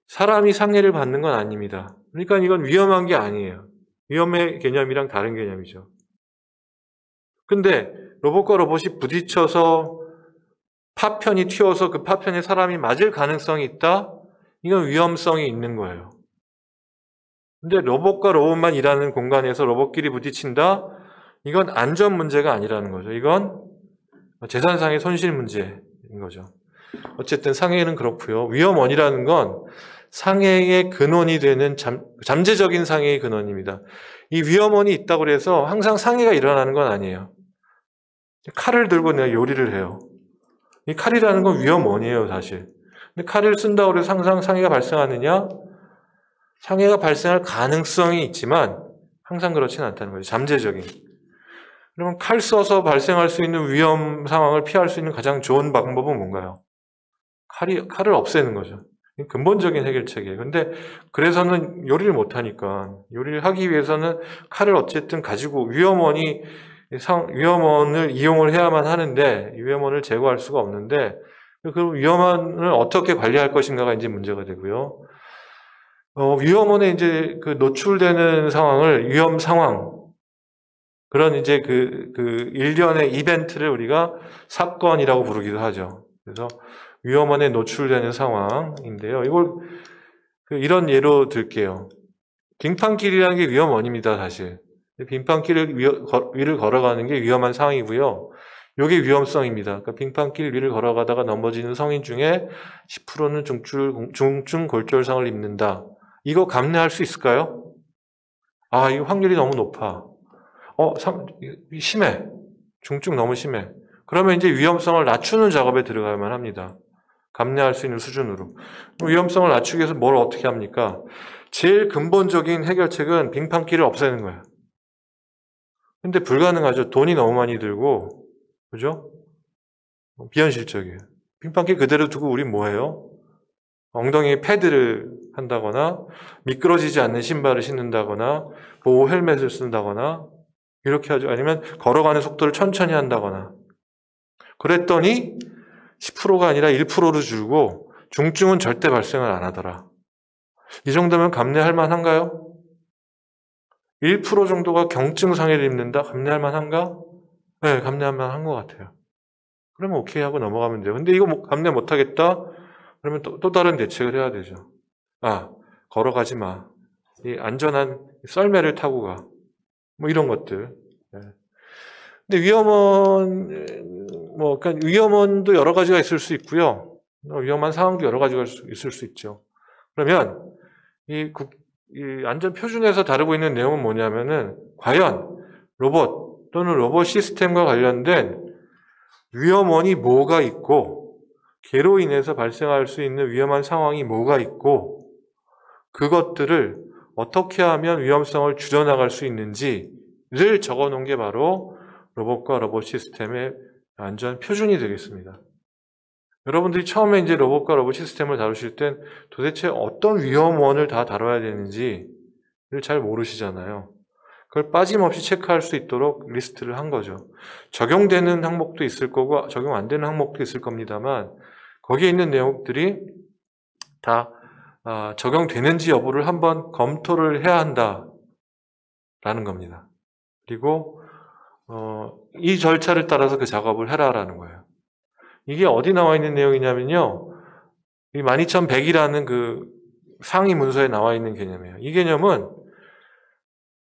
사람이 상해를 받는 건 아닙니다. 그러니까 이건 위험한 게 아니에요. 위험의 개념이랑 다른 개념이죠. 근데 로봇과 로봇이 부딪혀서 파편이 튀어서 그 파편에 사람이 맞을 가능성이 있다? 이건 위험성이 있는 거예요. 근데 로봇과 로봇만 일하는 공간에서 로봇끼리 부딪힌다? 이건 안전 문제가 아니라는 거죠. 이건 재산상의 손실 문제인 거죠. 어쨌든 상해는 그렇고요. 위험원이라는 건 상해의 근원이 되는 잠재적인 상해의 근원입니다. 이 위험원이 있다고 해서 항상 상해가 일어나는 건 아니에요. 칼을 들고 내가 요리를 해요. 이 칼이라는 건 위험원이에요, 사실. 근데 칼을 쓴다고 해서 항상 상해가 발생하느냐? 상해가 발생할 가능성이 있지만 항상 그렇지는 않다는 거죠. 잠재적인. 그러면 칼 써서 발생할 수 있는 위험 상황을 피할 수 있는 가장 좋은 방법은 뭔가요? 칼을 없애는 거죠. 근본적인 해결책이에요. 근데 그래서는 요리를 못하니까 요리를 하기 위해서는 칼을 어쨌든 가지고 위험원을 이용을 해야만 하는데 위험원을 제거할 수가 없는데 그 위험원을 어떻게 관리할 것인가가 이제 문제가 되고요. 위험원에 이제 그 노출되는 상황을 위험 상황 그런 이제 그 일련의 이벤트를 우리가 사건이라고 부르기도 하죠. 그래서 위험원에 노출되는 상황인데요. 이걸 이런 예로 들게요. 빙판길이라는 게 위험원입니다, 사실. 빙판길 위를 걸어가는 게 위험한 상황이고요. 이게 위험성입니다. 그러니까 빙판길 위를 걸어가다가 넘어지는 성인 중에 10%는 중증 골절상을 입는다. 이거 감내할 수 있을까요? 아, 이 확률이 너무 높아. 심해. 중증 너무 심해. 그러면 이제 위험성을 낮추는 작업에 들어가야만 합니다. 감내할 수 있는 수준으로. 위험성을 낮추기 위해서 뭘 어떻게 합니까? 제일 근본적인 해결책은 빙판길을 없애는 거예요. 근데 불가능하죠. 돈이 너무 많이 들고, 그죠? 비현실적이에요. 빙판길 그대로 두고 우린 뭐 해요? 엉덩이에 패드를 한다거나, 미끄러지지 않는 신발을 신는다거나, 보호 헬멧을 쓴다거나, 이렇게 하죠. 아니면 걸어가는 속도를 천천히 한다거나. 그랬더니 10%가 아니라 1%로 줄고 중증은 절대 발생을 안 하더라. 이 정도면 감내할 만한가요? 1% 정도가 경증 상해를 입는다? 감내할 만한가? 네, 감내할 만한 것 같아요. 그러면 오케이 하고 넘어가면 돼요. 근데 이거 감내 못하겠다? 그러면 또 다른 대책을 해야 되죠. 걸어가지 마. 이 안전한 썰매를 타고 가. 뭐 이런 것들. 네. 근데 그러니까 위험원도 여러 가지가 있을 수 있고요. 위험한 상황도 여러 가지가 있을 수 있죠. 그러면 이 안전 표준에서 다루고 있는 내용은 뭐냐면은 과연 로봇 또는 로봇 시스템과 관련된 위험원이 뭐가 있고 개로 인해서 발생할 수 있는 위험한 상황이 뭐가 있고 그것들을 어떻게 하면 위험성을 줄여나갈 수 있는지를 적어놓은 게 바로 로봇과 로봇 시스템의 안전 표준이 되겠습니다. 여러분들이 처음에 이제 로봇과 로봇 시스템을 다루실 땐 도대체 어떤 위험원을 다 다뤄야 되는지를 잘 모르시잖아요. 그걸 빠짐없이 체크할 수 있도록 리스트를 한 거죠. 적용되는 항목도 있을 거고 적용 안 되는 항목도 있을 겁니다만 거기에 있는 내용들이 다 적용되는지 여부를 한번 검토를 해야 한다라는 겁니다. 그리고 이 절차를 따라서 그 작업을 해라라는 거예요. 이게 어디 나와 있는 내용이냐면요. 이 12100이라는 상위 문서에 나와 있는 개념이에요. 이 개념은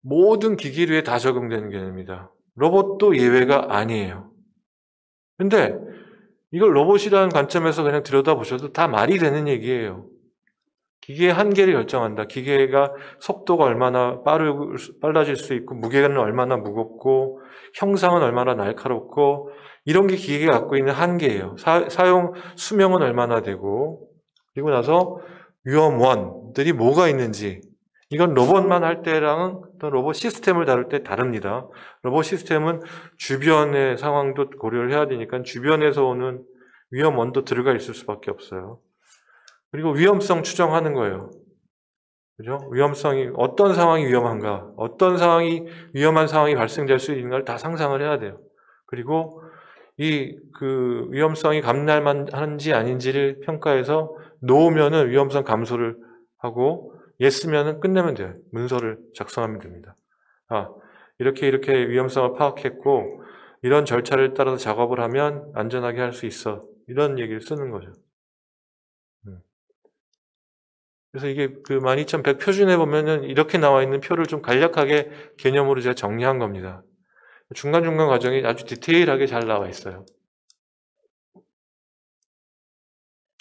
모든 기기류에 다 적용되는 개념입니다. 로봇도 예외가 아니에요. 근데 이걸 로봇이라는 관점에서 그냥 들여다보셔도 다 말이 되는 얘기예요. 기계의 한계를 결정한다. 기계가 속도가 얼마나 빨라질 수 있고, 무게는 얼마나 무겁고, 형상은 얼마나 날카롭고, 이런 게 기계가 갖고 있는 한계예요. 사용 수명은 얼마나 되고, 그리고 나서 위험원들이 뭐가 있는지, 이건 로봇만 할 때랑은 또 로봇 시스템을 다룰 때 다릅니다. 로봇 시스템은 주변의 상황도 고려를 해야 되니까 주변에서 오는 위험원도 들어가 있을 수밖에 없어요. 그리고 위험성 추정하는 거예요. 그죠? 위험성이, 어떤 상황이 위험한가, 어떤 상황이, 위험한 상황이 발생될 수 있는 걸 다 상상을 해야 돼요. 그리고 그 위험성이 감날만 하는지 아닌지를 평가해서 놓으면은 위험성 감소를 하고, 예스면은 끝내면 돼요. 문서를 작성하면 됩니다. 이렇게 위험성을 파악했고, 이런 절차를 따라서 작업을 하면 안전하게 할 수 있어. 이런 얘기를 쓰는 거죠. 그래서 이게 그 12100 표준에 보면은 이렇게 나와 있는 표를 좀 간략하게 개념으로 제가 정리한 겁니다. 중간중간 과정이 아주 디테일하게 잘 나와 있어요.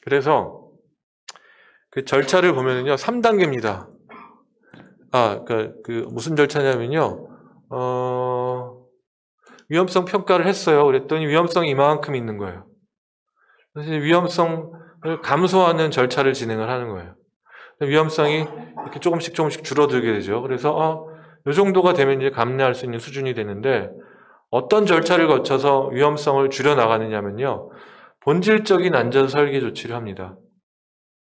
그래서 그 절차를 보면은요, 3단계입니다. 무슨 절차냐면요, 위험성 평가를 했어요. 그랬더니 위험성이 이만큼 있는 거예요. 그래서 위험성을 감소하는 절차를 진행을 하는 거예요. 위험성이 이렇게 조금씩 줄어들게 되죠. 그래서 이 정도가 되면 이제 감내할 수 있는 수준이 되는데, 어떤 절차를 거쳐서 위험성을 줄여나가느냐면요, 본질적인 안전 설계 조치를 합니다.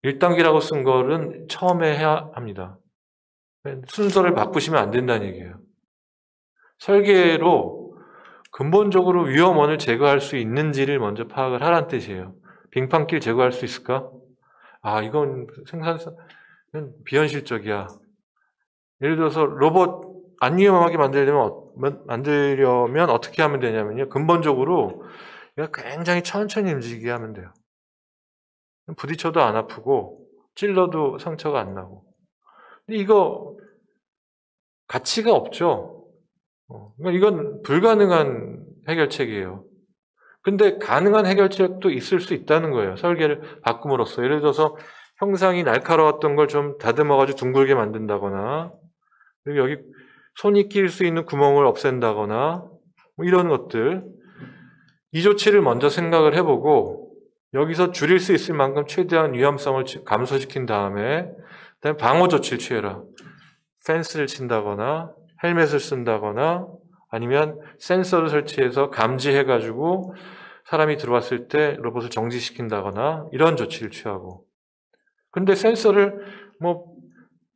1단계라고 쓴 거는 처음에 해야 합니다. 순서를 바꾸시면 안 된다는 얘기예요. 설계로 근본적으로 위험원을 제거할 수 있는지를 먼저 파악을 하라는 뜻이에요. 빙판길 제거할 수 있을까? 이건 생산성 비현실적이야. 예를 들어서 로봇 안 위험하게 만들려면 어떻게 하면 되냐면요, 근본적으로 얘가 굉장히 천천히 움직이게 하면 돼요. 부딪혀도 안 아프고 찔러도 상처가 안 나고. 근데 이거 가치가 없죠. 그러니까 이건 불가능한 해결책이에요. 근데 가능한 해결책도 있을 수 있다는 거예요. 설계를 바꿈으로써. 예를 들어서 형상이 날카로웠던 걸 좀 다듬어가지고 둥글게 만든다거나, 그리고 여기 손이 낄 수 있는 구멍을 없앤다거나, 뭐 이런 것들. 이 조치를 먼저 생각을 해보고, 여기서 줄일 수 있을 만큼 최대한 위험성을 감소시킨 다음에, 그다음에 방어 조치를 취해라. 펜스를 친다거나, 헬멧을 쓴다거나, 아니면 센서를 설치해서 감지해가지고 사람이 들어왔을 때 로봇을 정지시킨다거나, 이런 조치를 취하고. 근데 센서를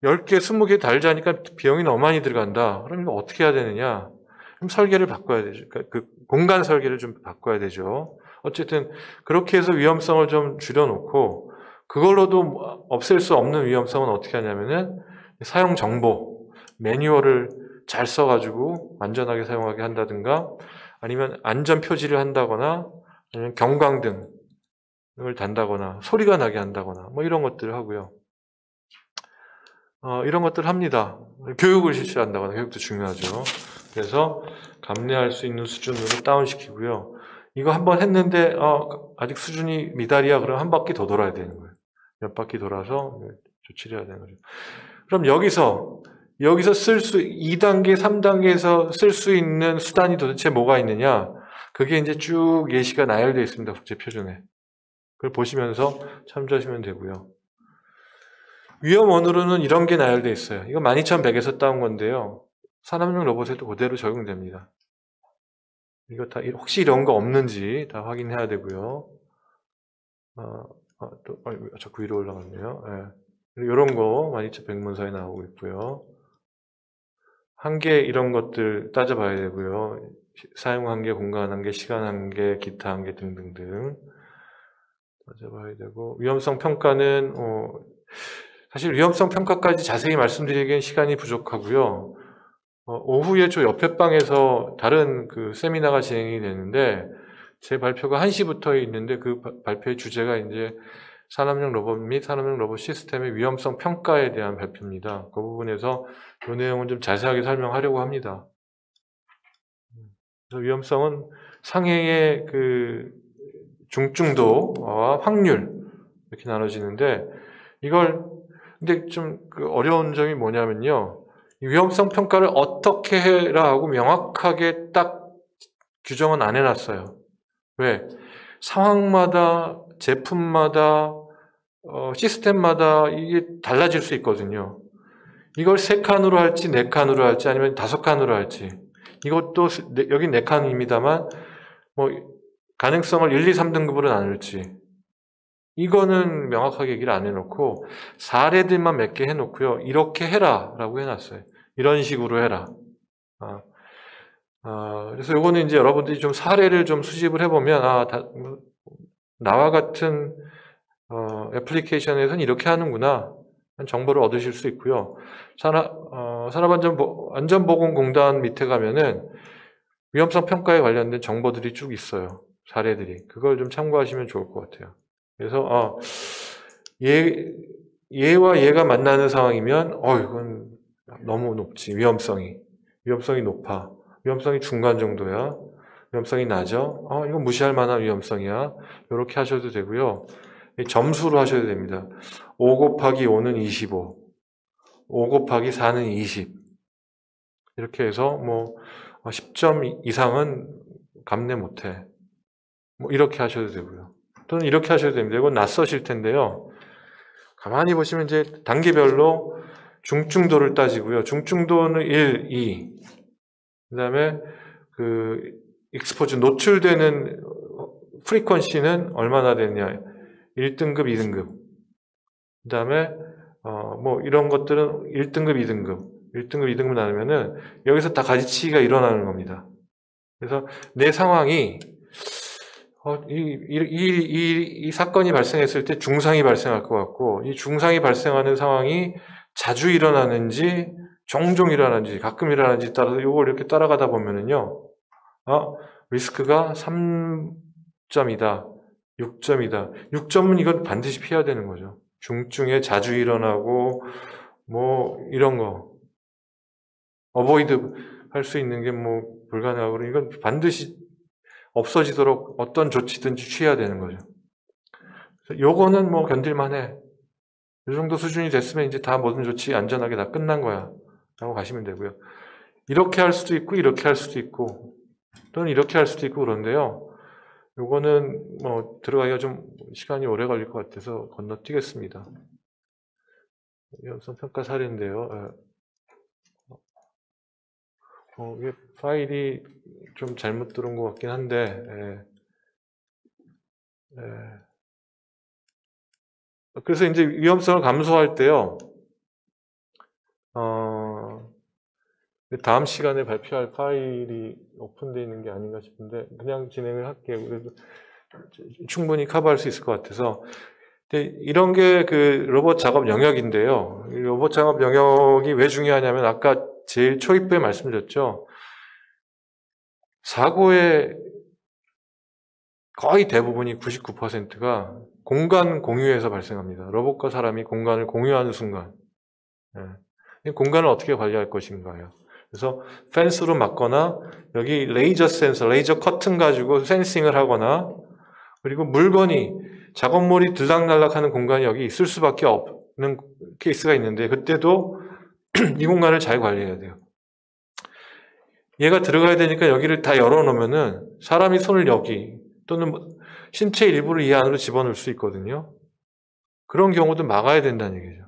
10개, 20개 달자니까 비용이 너무 많이 들어간다. 그럼 이거 어떻게 해야 되느냐? 그럼 설계를 바꿔야 되죠. 그 공간 설계를 좀 바꿔야 되죠. 어쨌든 그렇게 해서 위험성을 좀 줄여놓고, 그걸로도 없앨 수 없는 위험성은 어떻게 하냐면은 사용 정보, 매뉴얼을 잘 써가지고 안전하게 사용하게 한다든가, 아니면 안전 표지를 한다거나, 아니면 경광등을 단다거나, 소리가 나게 한다거나, 뭐 이런 것들을 하고요. 이런 것들을 합니다. 교육을 실시한다거나, 교육도 중요하죠. 그래서 감내할 수 있는 수준으로 다운시키고요. 이거 한번 했는데 아직 수준이 미달이야. 그럼 한 바퀴 더 돌아야 되는 거예요. 몇 바퀴 돌아서 조치를 해야 되는 거죠. 그럼 여기서 2단계, 3단계에서 쓸 수 있는 수단이 도대체 뭐가 있느냐? 그게 이제 쭉 예시가 나열되어 있습니다. 국제표준에. 그걸 보시면서 참조하시면 되고요. 위험원으로는 이런 게 나열되어 있어요. 이거 12100에서 따온 건데요. 산업용 로봇에도 그대로 적용됩니다. 이거 다 혹시 이런 거 없는지 다 확인해야 되고요. 자꾸 위로 올라갔네요. 네. 이런 거 12100 문서에 나오고 있고요. 한계 이런 것들 따져봐야 되고요. 사용 한계, 공간 한계, 시간 한계, 기타 한계 등등등 따져봐야 되고, 위험성 평가는 사실 위험성 평가까지 자세히 말씀드리기엔 시간이 부족하고요. 오후에 저 옆에 방에서 다른 그 세미나가 진행이 되는데, 제 발표가 1시부터 있는데 그 발표의 주제가 이제 산업용 로봇 및 산업용 로봇 시스템의 위험성 평가에 대한 발표입니다. 그 부분에서 이 내용은 좀 자세하게 설명하려고 합니다. 그래서 위험성은 상해의 그 중증도와 확률 이렇게 나눠지는데 근데 좀 그 어려운 점이 뭐냐면요. 이 위험성 평가를 어떻게 해라 하고 명확하게 딱 규정은 안 해놨어요. 왜? 상황마다, 제품마다, 시스템마다 이게 달라질 수 있거든요. 이걸 3칸으로 할지, 4칸으로 할지, 아니면 5칸으로 할지. 이것도, 여기 4칸입니다만, 뭐, 가능성을 1, 2, 3등급으로 나눌지. 이거는 명확하게 얘기를 안 해놓고, 사례들만 몇 개 해놓고요. 이렇게 해라. 라고 해놨어요. 이런 식으로 해라. 그래서 요거는 이제 여러분들이 좀 사례를 좀 수집을 해보면, 나와 같은, 애플리케이션에서는 이렇게 하는구나. 정보를 얻으실 수 있고요. 산업안전보건공단 밑에 가면은 위험성 평가에 관련된 정보들이 쭉 있어요. 사례들이. 그걸 좀 참고하시면 좋을 것 같아요. 그래서, 얘와 얘가 만나는 상황이면, 이건 너무 높지. 위험성이 높아. 위험성이 중간 정도야. 위험성이 낮아. 이건 무시할 만한 위험성이야. 이렇게 하셔도 되고요. 점수로 하셔야 됩니다. 5 곱하기 5는 25. 5 곱하기 4는 20. 이렇게 해서 10점 이상은 감내 못해. 이렇게 하셔도 되고요. 또는 이렇게 하셔도 됩니다. 이건 낯서실 텐데요. 가만히 보시면 이제 단계별로 중증도를 따지고요. 중증도는 1, 2. 그 다음에 익스포즈, 노출되는 프리퀀시는 얼마나 되느냐. 1등급, 2등급. 그 다음에, 이런 것들은 1등급, 2등급. 1등급, 2등급 나누면은 여기서 다 가지치기가 일어나는 겁니다. 그래서 내 상황이, 이 사건이 발생했을 때 중상이 발생할 것 같고, 이 중상이 발생하는 상황이 자주 일어나는지, 종종 일어나는지, 가끔 일어나는지 따라서 이걸 이렇게 따라가다 보면은요, 리스크가 3점이다, 6점이다. 6점은 이건 반드시 피해야 되는 거죠. 중증에 자주 일어나고, 이런 거. 어보이드 할 수 있는 게 불가능하고, 이건 반드시 없어지도록 어떤 조치든지 취해야 되는 거죠. 요거는 견딜만 해. 이 정도 수준이 됐으면 이제 다 모든 조치 안전하게 다 끝난 거야. 라고 가시면 되고요. 이렇게 할 수도 있고, 이렇게 할 수도 있고, 또는 이렇게 할 수도 있고 그런데요. 요거는 들어가기가 좀 시간이 오래 걸릴 것 같아서 건너뛰겠습니다. 위험성 평가 사례인데요. 이게 파일이 좀 잘못 들어온 것 같긴 한데, 그래서 이제 위험성을 감소할 때요, 다음 시간에 발표할 파일이 오픈되어 있는 게 아닌가 싶은데, 그냥 진행을 할게요. 그래도 충분히 커버할 수 있을 것 같아서. 근데 이런 게 그 로봇 작업 영역인데요. 이 로봇 작업 영역이 왜 중요하냐면, 아까 제일 초입부에 말씀드렸죠. 사고의 거의 대부분이 99%가 공간 공유에서 발생합니다. 로봇과 사람이 공간을 공유하는 순간. 이 공간을 어떻게 관리할 것인가요? 그래서 펜스로 막거나 여기 레이저 센서, 레이저 커튼 가지고 센싱을 하거나, 그리고 물건이 작업물이 들락날락하는 공간이 여기 있을 수밖에 없는 케이스가 있는데, 그때도 이 공간을 잘 관리해야 돼요. 얘가 들어가야 되니까 여기를 다 열어놓으면은 사람이 손을 여기 또는 신체 일부를 이 안으로 집어넣을 수 있거든요. 그런 경우도 막아야 된다는 얘기죠.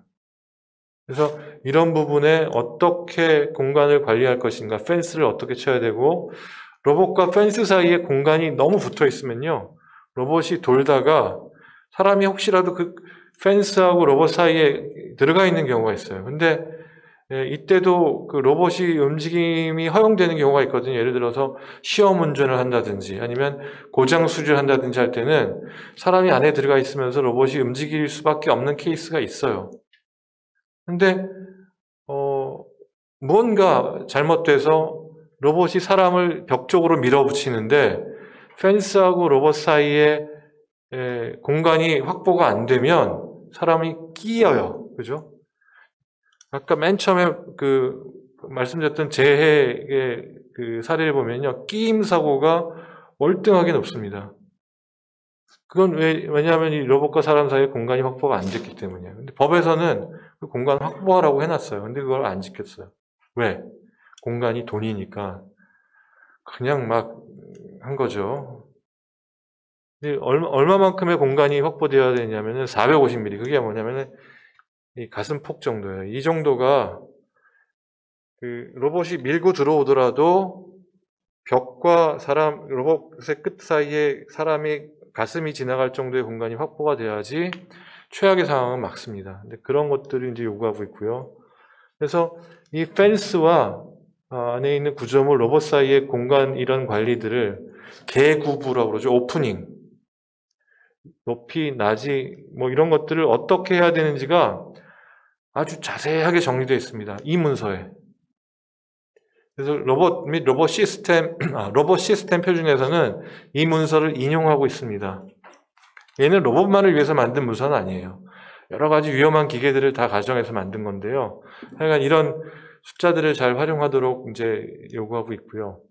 그래서 이런 부분에 어떻게 공간을 관리할 것인가, 펜스를 어떻게 쳐야 되고, 로봇과 펜스 사이에 공간이 너무 붙어 있으면요, 로봇이 돌다가 사람이 혹시라도 그 펜스하고 로봇 사이에 들어가 있는 경우가 있어요. 근데 이때도 그 로봇이 움직임이 허용되는 경우가 있거든요. 예를 들어서 시험 운전을 한다든지 아니면 고장 수리를 한다든지 할 때는 사람이 안에 들어가 있으면서 로봇이 움직일 수밖에 없는 케이스가 있어요. 근데 무언가 잘못돼서 로봇이 사람을 벽 쪽으로 밀어붙이는데 펜스하고 로봇 사이에 공간이 확보가 안 되면 사람이 끼어요. 그죠? 아까 맨 처음에 말씀드렸던 재해의 그 사례를 보면요. 끼임 사고가 월등하게 높습니다. 그건 왜냐하면 이 로봇과 사람 사이에 공간이 확보가 안 됐기 때문이에요. 근데 법에서는 그 공간 확보하라고 해놨어요. 근데 그걸 안 지켰어요. 왜? 공간이 돈이니까 그냥 막 한 거죠. 근데 얼마만큼의 공간이 확보되어야 되냐면은 450mm. 그게 뭐냐면은 이 가슴폭 정도예요. 이 정도가 그 로봇이 밀고 들어오더라도 벽과 로봇의 끝 사이에 사람이 가슴이 지나갈 정도의 공간이 확보가 돼야지 최악의 상황은 막습니다. 근데 그런 것들을 이제 요구하고 있고요. 그래서 이 펜스와 안에 있는 구조물 로봇 사이의 공간 이런 관리들을 개구부라고 그러죠. 오프닝, 높이, 낮이 뭐 이런 것들을 어떻게 해야 되는지가 아주 자세하게 정리되어 있습니다. 이 문서에. 그래서 로봇 및 로봇 시스템 표준에서는 이 문서를 인용하고 있습니다. 얘는 로봇만을 위해서 만든 문서는 아니에요. 여러 가지 위험한 기계들을 다 가정해서 만든 건데요. 하여간 이런 숫자들을 잘 활용하도록 이제 요구하고 있고요.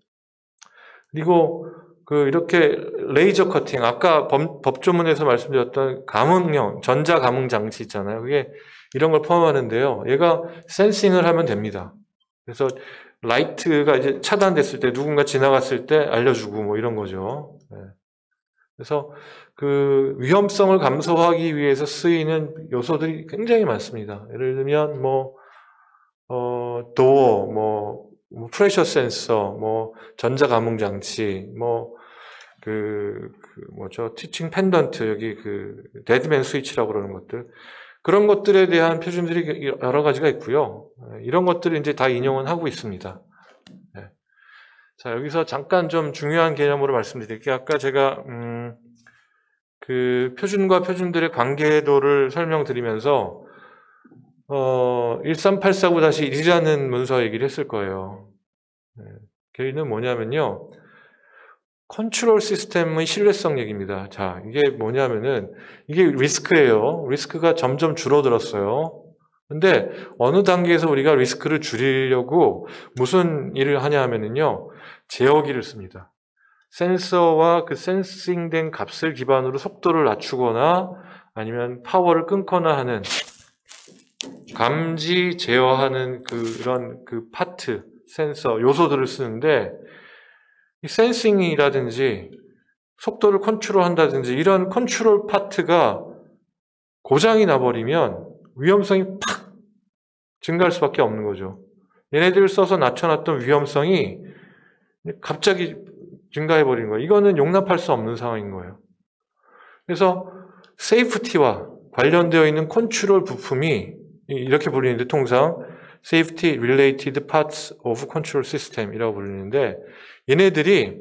그리고 이렇게 레이저 커팅, 아까 법조문에서 말씀드렸던 감응형, 전자 감응 장치 있잖아요. 그게 이런 걸 포함하는데요. 얘가 센싱을 하면 됩니다. 그래서 라이트가 이제 차단됐을 때, 누군가 지나갔을 때 알려주고 뭐 이런 거죠. 네. 그래서 그 위험성을 감소하기 위해서 쓰이는 요소들이 굉장히 많습니다. 예를 들면 도어, 프레셔 센서, 전자 감응 장치, 티칭 펜던트, 여기 데드맨 스위치라고 그러는 것들. 그런 것들에 대한 표준들이 여러 가지가 있고요. 이런 것들을 이제 다 인용은 하고 있습니다. 네. 자, 여기서 잠깐 좀 중요한 개념으로 말씀드릴게요. 아까 제가, 표준과 표준들의 관계도를 설명드리면서, 13849-1이라는 문서 얘기를 했을 거예요. 네. 걔는 뭐냐면요. 컨트롤 시스템의 신뢰성 얘기입니다. 자, 이게 뭐냐면은, 이게 리스크예요. 리스크가 점점 줄어들었어요. 근데 어느 단계에서 우리가 리스크를 줄이려고 무슨 일을 하냐 하면은요, 제어기를 씁니다. 센서와 그 센싱된 값을 기반으로 속도를 낮추거나 아니면 파워를 끊거나 하는 감지, 제어하는 그런 파트, 센서, 요소들을 쓰는데, 이 센싱이라든지 속도를 컨트롤한다든지 이런 컨트롤 파트가 고장이 나버리면 위험성이 팍 증가할 수밖에 없는 거죠. 얘네들을 써서 낮춰놨던 위험성이 갑자기 증가해버리는 거예요. 이거는 용납할 수 없는 상황인 거예요. 그래서 세이프티와 관련되어 있는 컨트롤 부품이 이렇게 불리는데 통상 Safety Related Parts of Control System이라고 불리는데 얘네들이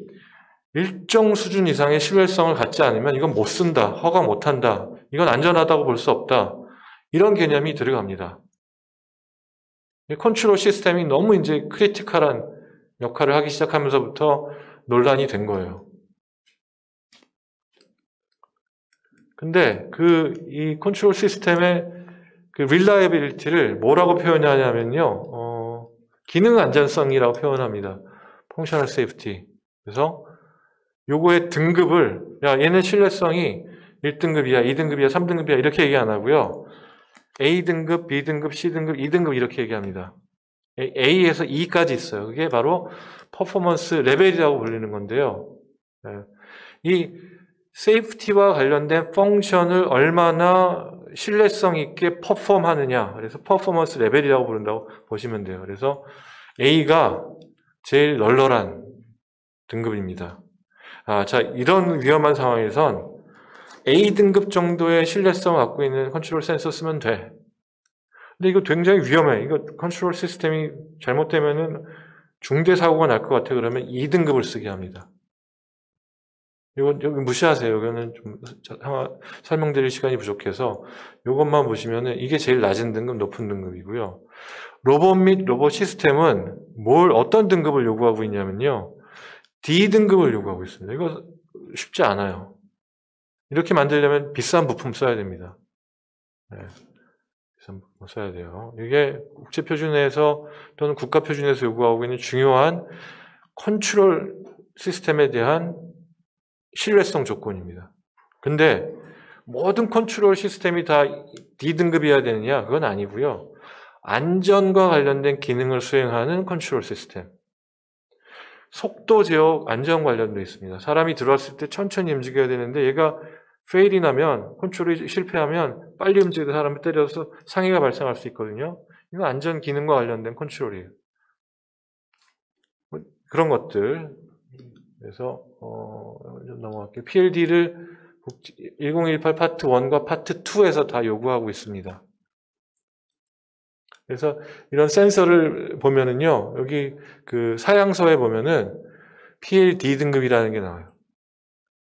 일정 수준 이상의 신뢰성을 갖지 않으면 이건 못 쓴다, 허가 못 한다, 이건 안전하다고 볼 수 없다, 이런 개념이 들어갑니다. 컨트롤 시스템이 너무 이제 크리티컬한 역할을 하기 시작하면서부터 논란이 된 거예요. 근데 이 컨트롤 시스템의 reliability를 뭐라고 표현하냐면요, 기능 안전성이라고 표현합니다. functional safety. 그래서 요거의 등급을, 얘는 신뢰성이 1등급이야, 2등급이야, 3등급이야, 이렇게 얘기 안 하고요. A등급, B등급, C등급, 2등급 이렇게 얘기합니다. A에서 E까지 있어요. 그게 바로 퍼포먼스 레벨이라고 불리는 건데요. 이 세이프티와 관련된 펑션을 얼마나 신뢰성 있게 퍼폼하느냐, 그래서 퍼포먼스 레벨이라고 부른다고 보시면 돼요. 그래서 A가 제일 널널한 등급입니다. 자, 이런 위험한 상황에선 A등급 정도의 신뢰성을 갖고 있는 컨트롤 센서 쓰면 돼. 근데 이거 굉장히 위험해. 이거 컨트롤 시스템이 잘못되면은 중대 사고가 날 것 같아. 그러면 2등급을 쓰게 합니다. 여기 무시하세요. 이거는 좀 설명드릴 시간이 부족해서 이것만 보시면은 이게 제일 낮은 등급, 높은 등급이고요. 로봇 및 로봇 시스템은 어떤 등급을 요구하고 있냐면요, D등급을 요구하고 있습니다. 이거 쉽지 않아요. 이렇게 만들려면 비싼 부품 써야 됩니다. 네, 비싼 부품 써야 돼요. 이게 국제표준에서 또는 국가표준에서 요구하고 있는 중요한 컨트롤 시스템에 대한 신뢰성 조건입니다. 근데 모든 컨트롤 시스템이 다 D등급이어야 되느냐? 그건 아니고요. 안전과 관련된 기능을 수행하는 컨트롤 시스템. 속도 제어, 안전 관련도 있습니다. 사람이 들어왔을 때 천천히 움직여야 되는데 얘가 페일이 나면, 컨트롤이 실패하면 빨리 움직여도 사람을 때려서 상해가 발생할 수 있거든요. 이건 안전 기능과 관련된 컨트롤이에요. 그런 것들. 그래서 좀 넘어갈게요. PLD를 1018 파트 1과 파트 2에서 다 요구하고 있습니다. 그래서 이런 센서를 보면은요, 여기 그 사양서에 보면은 PLD 등급이라는 게 나와요.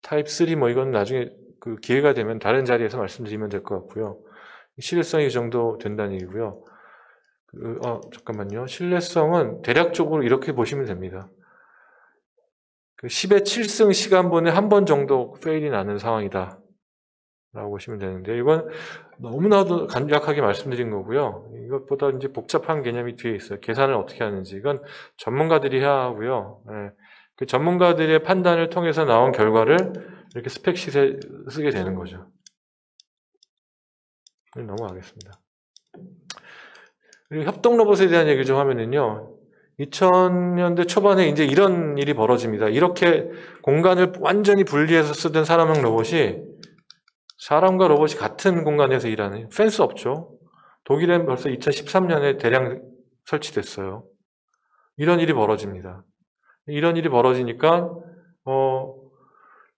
타입 3 뭐 이건 나중에 그 기회가 되면 다른 자리에서 말씀드리면 될 것 같고요. 신뢰성이 이 정도 된다는 얘기고요. 잠깐만요. 신뢰성은 대략적으로 이렇게 보시면 됩니다. 그 10의 7승 시간분에 한 번 정도 페일이 나는 상황이다 라고 보시면 되는데, 이건 너무나도 간략하게 말씀드린 거고요. 이것보다 이제 복잡한 개념이 뒤에 있어요. 계산을 어떻게 하는지. 이건 전문가들이 해야 하고요. 네. 그 전문가들의 판단을 통해서 나온 결과를 이렇게 스펙시트에 쓰게 되는 거죠. 넘어가겠습니다. 그리고 협동 로봇에 대한 얘기 좀 하면은요, 2000년대 초반에 이제 이런 일이 벌어집니다. 이렇게 공간을 완전히 분리해서 쓰던 사람형 로봇이 사람과 로봇이 같은 공간에서 일하는, 펜스 없죠. 독일엔 벌써 2013년에 대량 설치됐어요. 이런 일이 벌어집니다. 이런 일이 벌어지니까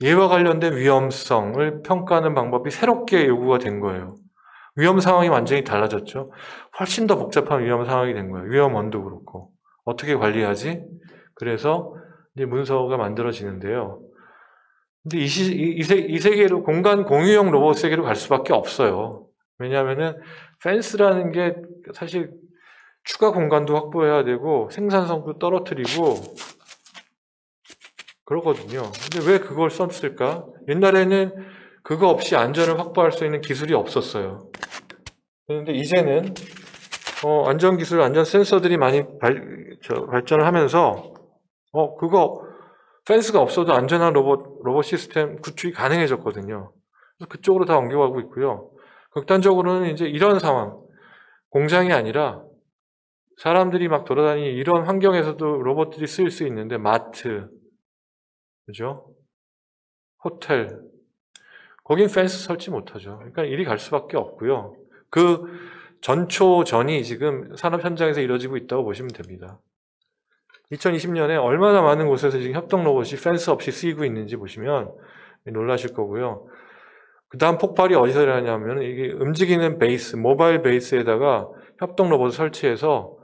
얘와 관련된 위험성을 평가하는 방법이 새롭게 요구가 된 거예요. 위험 상황이 완전히 달라졌죠. 훨씬 더 복잡한 위험 상황이 된 거예요. 위험원도 그렇고. 어떻게 관리하지? 그래서 이제 문서가 만들어지는데요. 근데 이 세계로, 공간 공유형 로봇 세계로 갈 수밖에 없어요. 왜냐하면은 펜스라는 게 사실 추가 공간도 확보해야 되고 생산성도 떨어뜨리고 그러거든요. 근데 왜 그걸 썼을까? 옛날에는 그거 없이 안전을 확보할 수 있는 기술이 없었어요. 그런데 이제는 안전기술, 안전 센서들이 많이 발전을 하면서 그거 펜스가 없어도 안전한 로봇 시스템 구축이 가능해졌거든요. 그래서 그쪽으로 다 옮겨가고 있고요. 극단적으로는 이제 이런 상황, 공장이 아니라 사람들이 막 돌아다니는 이런 환경에서도 로봇들이 쓰일 수 있는데, 마트, 그죠? 호텔, 거긴 펜스 설치 못하죠. 그러니까 일이 갈 수밖에 없고요. 그 전초전이 지금 산업 현장에서 이루어지고 있다고 보시면 됩니다. 2020년에 얼마나 많은 곳에서 지금 협동 로봇이 펜스 없이 쓰이고 있는지 보시면 놀라실 거고요. 그 다음 폭발이 어디서 일어나냐면, 이게 움직이는 베이스, 모바일 베이스에다가 협동 로봇을 설치해서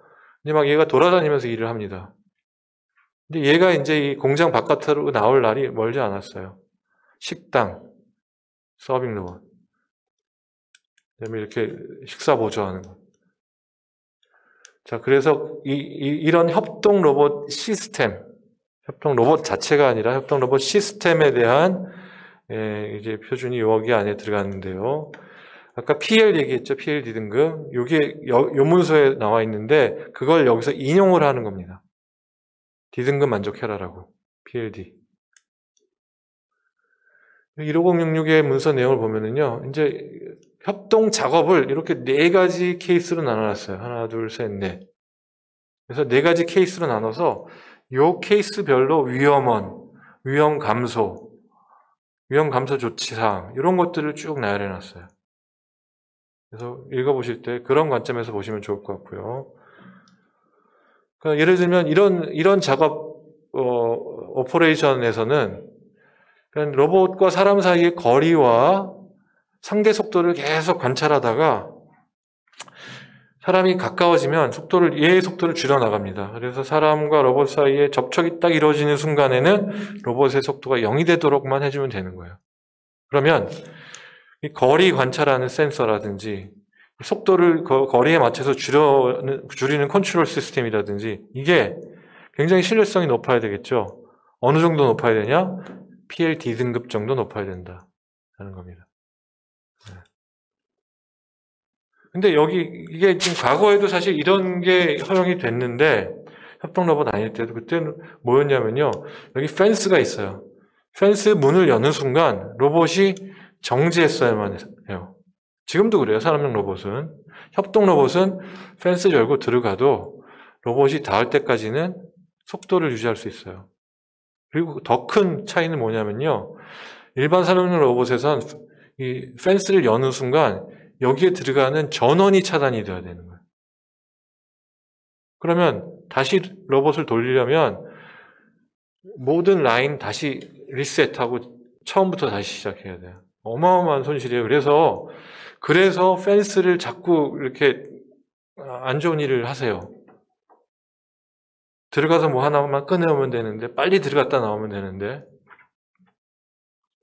이제 막 얘가 돌아다니면서 일을 합니다. 근데 얘가 이제 이 공장 바깥으로 나올 날이 멀지 않았어요. 식당, 서빙 로봇. 그다음에 이렇게 식사 보조하는 거. 자, 그래서 이런 협동 로봇 시스템, 협동 로봇 자체가 아니라 협동 로봇 시스템에 대한 이제 표준이 여기 안에 들어갔는데요. 아까 PL 얘기했죠. PLD 등급. 이게 요 문서에 나와 있는데 그걸 여기서 인용을 하는 겁니다. D등급 만족해라라고. PLD. 15066의 문서 내용을 보면은요, 이제 협동 작업을 이렇게 4가지 케이스로 나눠놨어요. 하나, 둘, 셋, 넷. 그래서 4가지 케이스로 나눠서 요 케이스별로 위험원, 위험 감소 조치사항, 이런 것들을 쭉 나열해놨어요. 그래서 읽어보실 때 그런 관점에서 보시면 좋을 것 같고요. 그러니까 예를 들면 이런 작업 오퍼레이션에서는 로봇과 사람 사이의 거리와 상대 속도를 계속 관찰하다가 사람이 가까워지면 얘의 속도를 줄여나갑니다. 그래서 사람과 로봇 사이에 접촉이 딱 이루어지는 순간에는 로봇의 속도가 0이 되도록만 해주면 되는 거예요. 그러면 이 거리 관찰하는 센서라든지 속도를 거리에 맞춰서 줄이는 컨트롤 시스템이라든지 이게 굉장히 신뢰성이 높아야 되겠죠. 어느 정도 높아야 되냐? PLD 등급 정도 높아야 된다. 하는 겁니다. 네. 근데 이게 지금 과거에도 사실 이런 게 허용이 됐는데, 협동 로봇 아닐 때도 그때는 뭐였냐면요. 여기 펜스가 있어요. 펜스 문을 여는 순간 로봇이 정지했어야만 해요. 지금도 그래요. 사람용 로봇은. 협동 로봇은 펜스 열고 들어가도 로봇이 닿을 때까지는 속도를 유지할 수 있어요. 그리고 더 큰 차이는 뭐냐면요. 일반 사람용 로봇에선 이 펜스를 여는 순간 여기에 들어가는 전원이 차단이 돼야 되는 거예요. 그러면 다시 로봇을 돌리려면 모든 라인 다시 리셋하고 처음부터 다시 시작해야 돼요. 어마어마한 손실이에요. 그래서 펜스를 자꾸 이렇게 안 좋은 일을 하세요. 들어가서 뭐 하나만 꺼내오면 되는데, 빨리 들어갔다 나오면 되는데.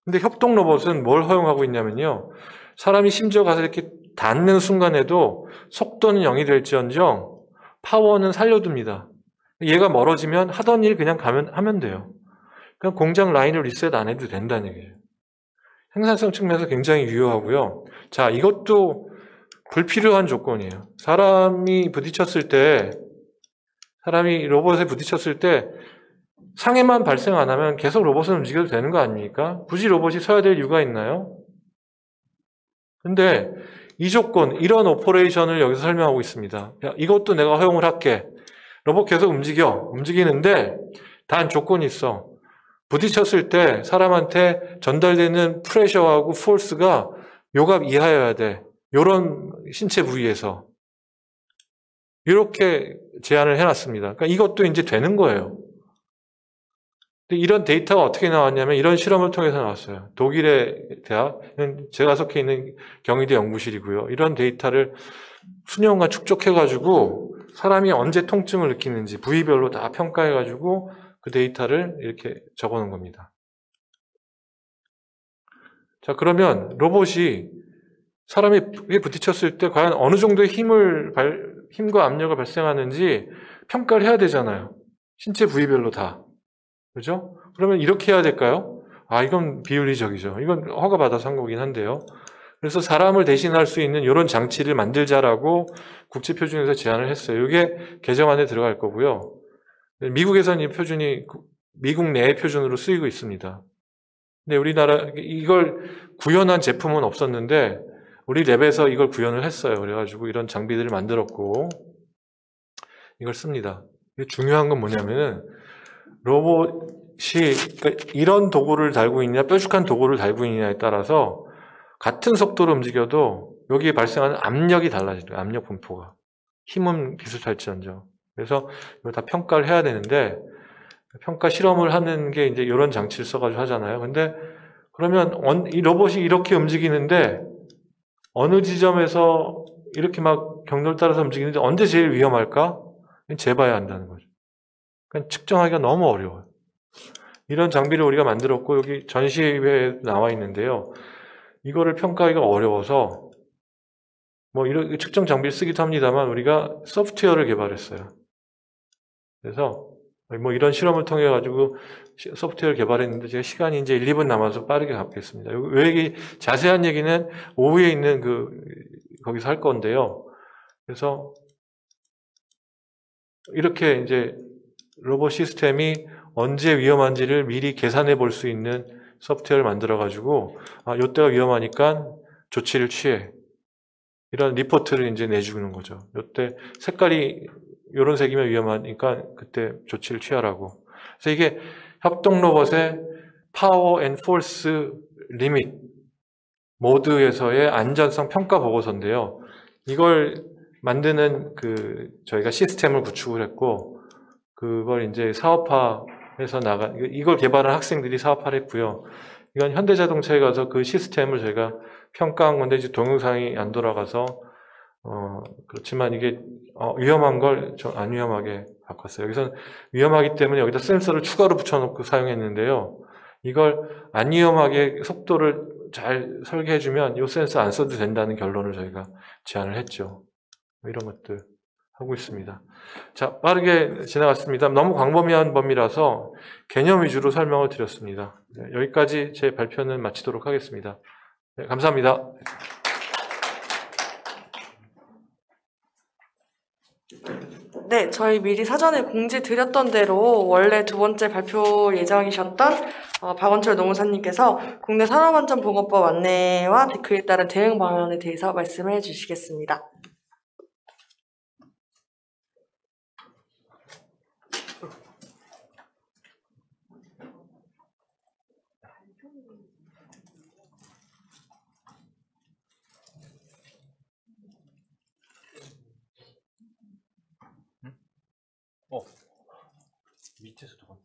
근데 협동 로봇은 뭘 허용하고 있냐면요. 사람이 심지어 가서 이렇게 닿는 순간에도 속도는 0이 될지언정 파워는 살려둡니다. 얘가 멀어지면 하던 일 그냥 하면 돼요. 그냥 공장 라인을 리셋 안 해도 된다는 얘기예요. 생산성 측면에서 굉장히 유효하고요. 자, 이것도 불필요한 조건이에요. 사람이 로봇에 부딪혔을 때 상해만 발생 안 하면 계속 로봇은 움직여도 되는 거 아닙니까? 굳이 로봇이 서야 될 이유가 있나요? 근데 이 조건, 이런 오퍼레이션을 여기서 설명하고 있습니다. 이것도 내가 허용을 할게. 로봇 계속 움직이는데 단 조건이 있어. 부딪혔을 때 사람한테 전달되는 프레셔하고 포스가 요갑 이하여야 돼. 요런 신체 부위에서. 이렇게 제안을 해놨습니다. 그러니까 이것도 이제 되는 거예요. 근데 이런 데이터가 어떻게 나왔냐면 이런 실험을 통해서 나왔어요. 독일의 대학은 제가 속해 있는 경희대 연구실이고요. 이런 데이터를 수년간 축적해가지고 사람이 언제 통증을 느끼는지 부위별로 다 평가해가지고 그 데이터를 이렇게 적어놓은 겁니다. 자, 그러면 로봇이 사람이 부딪혔을 때 과연 어느 정도의 힘과 압력을 발생하는지 평가를 해야 되잖아요. 신체 부위별로 다. 그죠? 그러면 이렇게 해야 될까요? 이건 비윤리적이죠. 이건 허가받아서 한 거긴 한데요. 그래서 사람을 대신할 수 있는 이런 장치를 만들자라고 국제표준에서 제안을 했어요. 이게 개정안에 들어갈 거고요. 미국에서는 이 표준이 미국 내의 표준으로 쓰이고 있습니다. 근데 우리나라 이걸 구현한 제품은 없었는데 우리 랩에서 이걸 구현을 했어요. 그래가지고 이런 장비들을 만들었고 이걸 씁니다. 중요한 건 뭐냐면은 로봇이 그러니까 이런 도구를 달고 있냐 뾰족한 도구를 달고 있느냐에 따라서 같은 속도로 움직여도 여기에 발생하는 압력이 달라져요. 압력 분포가. 힘은 비슷할지언정. 그래서 이거 다 평가를 해야 되는데 평가 실험을 하는 게 이제 이런 장치를 써가지고 하잖아요. 근데 그러면 이 로봇이 이렇게 움직이는데 어느 지점에서 이렇게 막 경로를 따라서 움직이는데 언제 제일 위험할까? 재봐야 한다는 거죠. 그러니까 측정하기가 너무 어려워요. 이런 장비를 우리가 만들었고 여기 전시회에 나와 있는데요. 이거를 평가하기가 어려워서 뭐 이런 측정 장비를 쓰기도 합니다만 우리가 소프트웨어를 개발했어요. 그래서 뭐 이런 실험을 통해 가지고 소프트웨어를 개발했는데 제가 시간이 이제 1, 2분 남아서 빠르게 가겠습니다. 왜 자세한 얘기는 오후에 있는 거기서 할 건데요. 그래서 이렇게 이제 로봇 시스템이 언제 위험한지를 미리 계산해 볼 수 있는 소프트웨어를 만들어 가지고 이때가 위험하니까 조치를 취해. 이런 리포트를 이제 내주는 거죠. 이때 색깔이 이런 색이면 위험하니까 그때 조치를 취하라고. 그래서 이게 협동 로봇의 파워 앤 포스 리밋 모드에서의 안전성 평가 보고서인데요. 이걸 만드는 저희가 시스템을 구축을 했고 그걸 이제 사업화해서 이걸 개발한 학생들이 사업화를 했고요. 이건 현대자동차에 가서 그 시스템을 저희가 평가한 건데 이제 동영상이 안 돌아가서 그렇지만 이게 위험한 걸 좀 안 위험하게 바꿨어요. 여기서 위험하기 때문에 여기다 센서를 추가로 붙여놓고 사용했는데요. 이걸 안 위험하게 속도를 잘 설계해주면 이 센서 안 써도 된다는 결론을 저희가 제안을 했죠. 이런 것들 하고 있습니다. 자, 빠르게 지나갔습니다. 너무 광범위한 범위라서 개념 위주로 설명을 드렸습니다. 여기까지 제 발표는 마치도록 하겠습니다. 네, 감사합니다. 네, 저희 미리 사전에 공지 드렸던 대로 원래 두 번째 발표 예정이셨던 박원철 노무사님께서 국내 산업안전보건법 안내와 그에 따른 대응 방안에 대해서 말씀해 주시겠습니다. 밑에서 두 번째.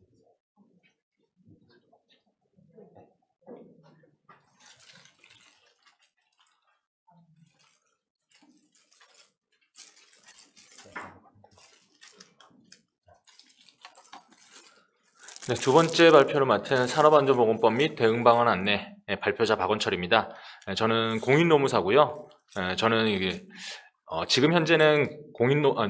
네, 두 번째 발표를 맡은 산업안전보건법 및 대응방안 안내 발표자 박원철입니다. 저는 공인노무사고요. 저는 이게 지금 현재는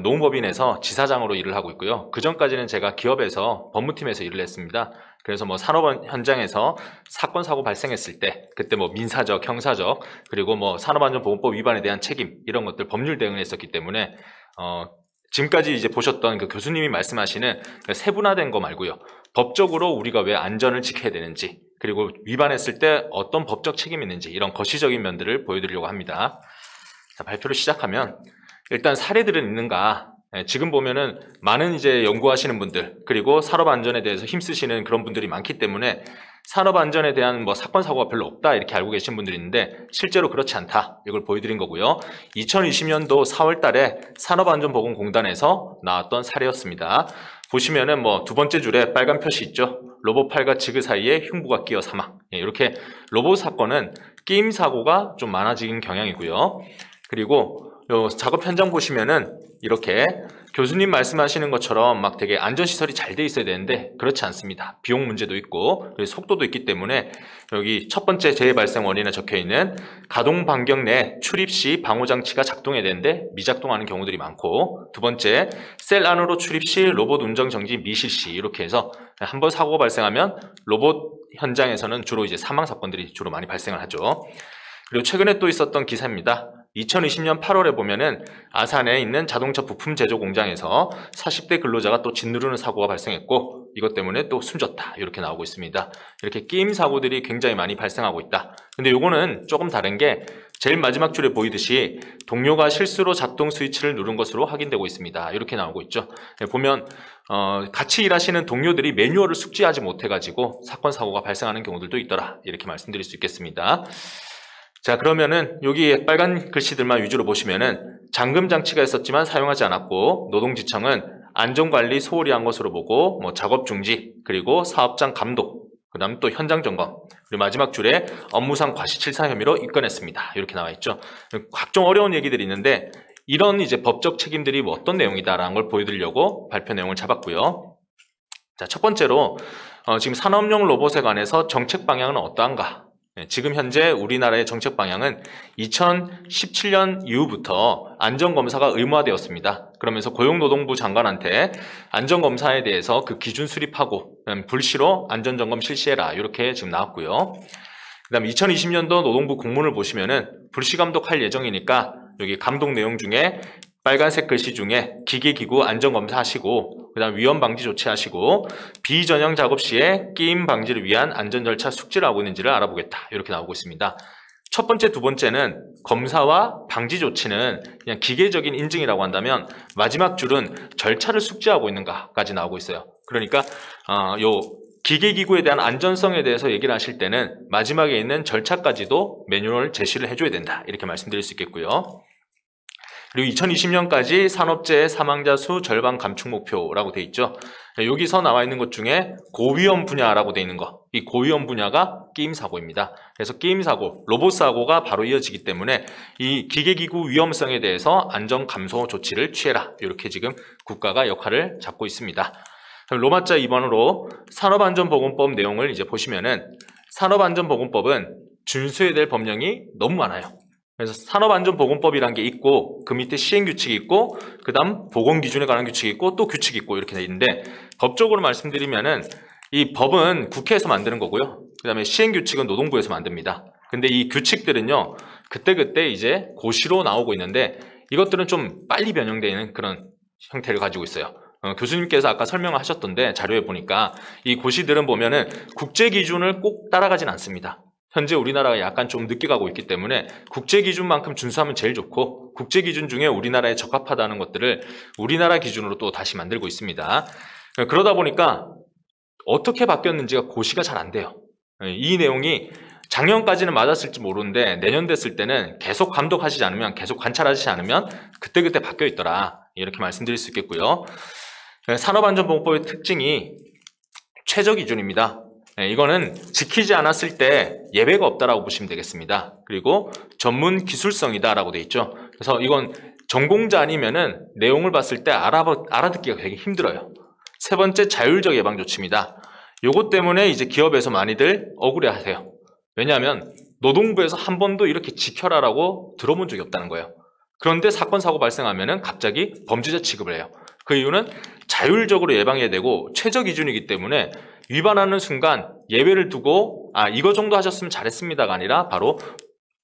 노무법인에서 지사장으로 일을 하고 있고요. 그 전까지는 제가 기업에서 법무팀에서 일을 했습니다. 그래서 뭐 산업 현장에서 사건 사고 발생했을 때 그때 뭐 민사적, 형사적 그리고 뭐 산업안전보건법 위반에 대한 책임 이런 것들 법률 대응을 했었기 때문에 지금까지 이제 보셨던 그 교수님이 말씀하시는 세분화된 거 말고요. 법적으로 우리가 왜 안전을 지켜야 되는지 그리고 위반했을 때 어떤 법적 책임이 있는지 이런 거시적인 면들을 보여드리려고 합니다. 자, 발표를 시작하면 일단 사례들은 있는가? 지금 보면은 많은 이제 연구하시는 분들 그리고 산업 안전에 대해서 힘쓰시는 그런 분들이 많기 때문에 산업 안전에 대한 뭐 사건 사고가 별로 없다 이렇게 알고 계신 분들이 있는데 실제로 그렇지 않다 이걸 보여드린 거고요. 2020년도 4월달에 산업안전보건공단에서 나왔던 사례였습니다. 보시면은 뭐 두 번째 줄에 빨간 표시 있죠. 로봇팔과 지그 사이에 흉부가 끼어 사망. 이렇게 로봇 사건은 게임 사고가 좀 많아진 경향이고요. 그리고 요 작업 현장 보시면은 이렇게 교수님 말씀하시는 것처럼 막 되게 안전시설이 잘 돼 있어야 되는데 그렇지 않습니다. 비용 문제도 있고 속도도 있기 때문에 여기 첫 번째 재해 발생 원인에 적혀있는 가동 반경 내 출입 시 방호장치가 작동해야 되는데 미작동하는 경우들이 많고 두 번째 셀 안으로 출입 시 로봇 운전 정지 미실시 이렇게 해서 한 번 사고가 발생하면 로봇 현장에서는 주로 이제 사망 사건들이 주로 많이 발생을 하죠. 그리고 최근에 또 있었던 기사입니다. 2020년 8월에 보면은 아산에 있는 자동차 부품 제조 공장에서 40대 근로자가 또 짓누르는 사고가 발생했고 이것 때문에 또 숨졌다 이렇게 나오고 있습니다. 이렇게 게임 사고들이 굉장히 많이 발생하고 있다. 근데 요거는 조금 다른 게 제일 마지막 줄에 보이듯이 동료가 실수로 작동 스위치를 누른 것으로 확인되고 있습니다. 이렇게 나오고 있죠. 보면 같이 일하시는 동료들이 매뉴얼을 숙지하지 못해가지고 사건 사고가 발생하는 경우들도 있더라 이렇게 말씀드릴 수 있겠습니다. 자, 그러면은 여기 빨간 글씨들만 위주로 보시면은 잠금 장치가 있었지만 사용하지 않았고 노동지청은 안전관리 소홀히 한 것으로 보고 뭐 작업 중지 그리고 사업장 감독 그 다음 또 현장 점검 그리고 마지막 줄에 업무상 과실치사 혐의로 입건했습니다. 이렇게 나와 있죠. 각종 어려운 얘기들이 있는데 이런 이제 법적 책임들이 뭐 어떤 내용이다라는 걸 보여드리려고 발표 내용을 잡았고요. 자, 첫 번째로 지금 산업용 로봇에 관해서 정책 방향은 어떠한가? 지금 현재 우리나라의 정책 방향은 2017년 이후부터 안전검사가 의무화되었습니다. 그러면서 고용노동부 장관한테 안전검사에 대해서 그 기준 수립하고 불시로 안전점검 실시해라 이렇게 지금 나왔고요. 그 다음 2020년도 노동부 공문을 보시면은 불시 감독할 예정이니까 여기 감독 내용 중에 빨간색 글씨 중에 기계기구 안전검사 하시고 그 다음 위험 방지 조치하시고 비전형 작업 시에 게임 방지를 위한 안전 절차 숙지를 하고 있는지를 알아보겠다 이렇게 나오고 있습니다. 첫 번째, 두 번째는 검사와 방지 조치는 그냥 기계적인 인증이라고 한다면 마지막 줄은 절차를 숙지하고 있는가까지 나오고 있어요. 그러니까 요 기계기구에 대한 안전성에 대해서 얘기를 하실 때는 마지막에 있는 절차까지도 매뉴얼 제시를 해줘야 된다 이렇게 말씀드릴 수 있겠고요. 그리고 2020년까지 산업재해 사망자 수 절반 감축 목표라고 돼 있죠. 여기서 나와 있는 것 중에 고위험 분야라고 돼 있는 거, 이 고위험 분야가 게임 사고입니다. 그래서 게임 사고, 로봇 사고가 바로 이어지기 때문에 이 기계기구 위험성에 대해서 안전 감소 조치를 취해라. 이렇게 지금 국가가 역할을 잡고 있습니다. 그럼 로마자 2번으로 산업안전보건법 내용을 이제 보시면은 산업안전보건법은 준수해야 될 법령이 너무 많아요. 그래서 산업안전보건법이라는 게 있고 그 밑에 시행규칙이 있고 그 다음 보건기준에 관한 규칙이 있고 또 규칙이 있고 이렇게 돼 있는데 법적으로 말씀드리면은 이 법은 국회에서 만드는 거고요. 그 다음에 시행규칙은 노동부에서 만듭니다. 근데 이 규칙들은요, 그때그때 이제 고시로 나오고 있는데 이것들은 좀 빨리 변형되는 그런 형태를 가지고 있어요. 교수님께서 아까 설명하셨던데 자료에 보니까 이 고시들은 보면은 국제 기준을 꼭 따라가진 않습니다. 현재 우리나라가 약간 좀 늦게 가고 있기 때문에 국제 기준만큼 준수하면 제일 좋고, 국제 기준 중에 우리나라에 적합하다는 것들을 우리나라 기준으로 또 다시 만들고 있습니다. 그러다 보니까 어떻게 바뀌었는지가 고시가 잘 안 돼요. 이 내용이 작년까지는 맞았을지 모르는데 내년 됐을 때는 계속 감독하시지 않으면, 계속 관찰하시지 않으면 그때그때 바뀌어 있더라, 이렇게 말씀드릴 수 있겠고요. 산업안전보건법의 특징이 최저 기준입니다. 이거는 지키지 않았을 때 예외가 없다라고 보시면 되겠습니다. 그리고 전문 기술성이다라고 돼 있죠. 그래서 이건 전공자 아니면은 내용을 봤을 때 알아듣기가 되게 힘들어요. 세 번째, 자율적 예방 조치입니다. 요것 때문에 이제 기업에서 많이들 억울해하세요. 왜냐하면 노동부에서 한 번도 이렇게 지켜라라고 들어본 적이 없다는 거예요. 그런데 사건 사고 발생하면은 갑자기 범죄자 취급을 해요. 그 이유는 자율적으로 예방해야 되고 최저 기준이기 때문에 위반하는 순간 예외를 두고 이거 정도 하셨으면 잘했습니다가 아니라 바로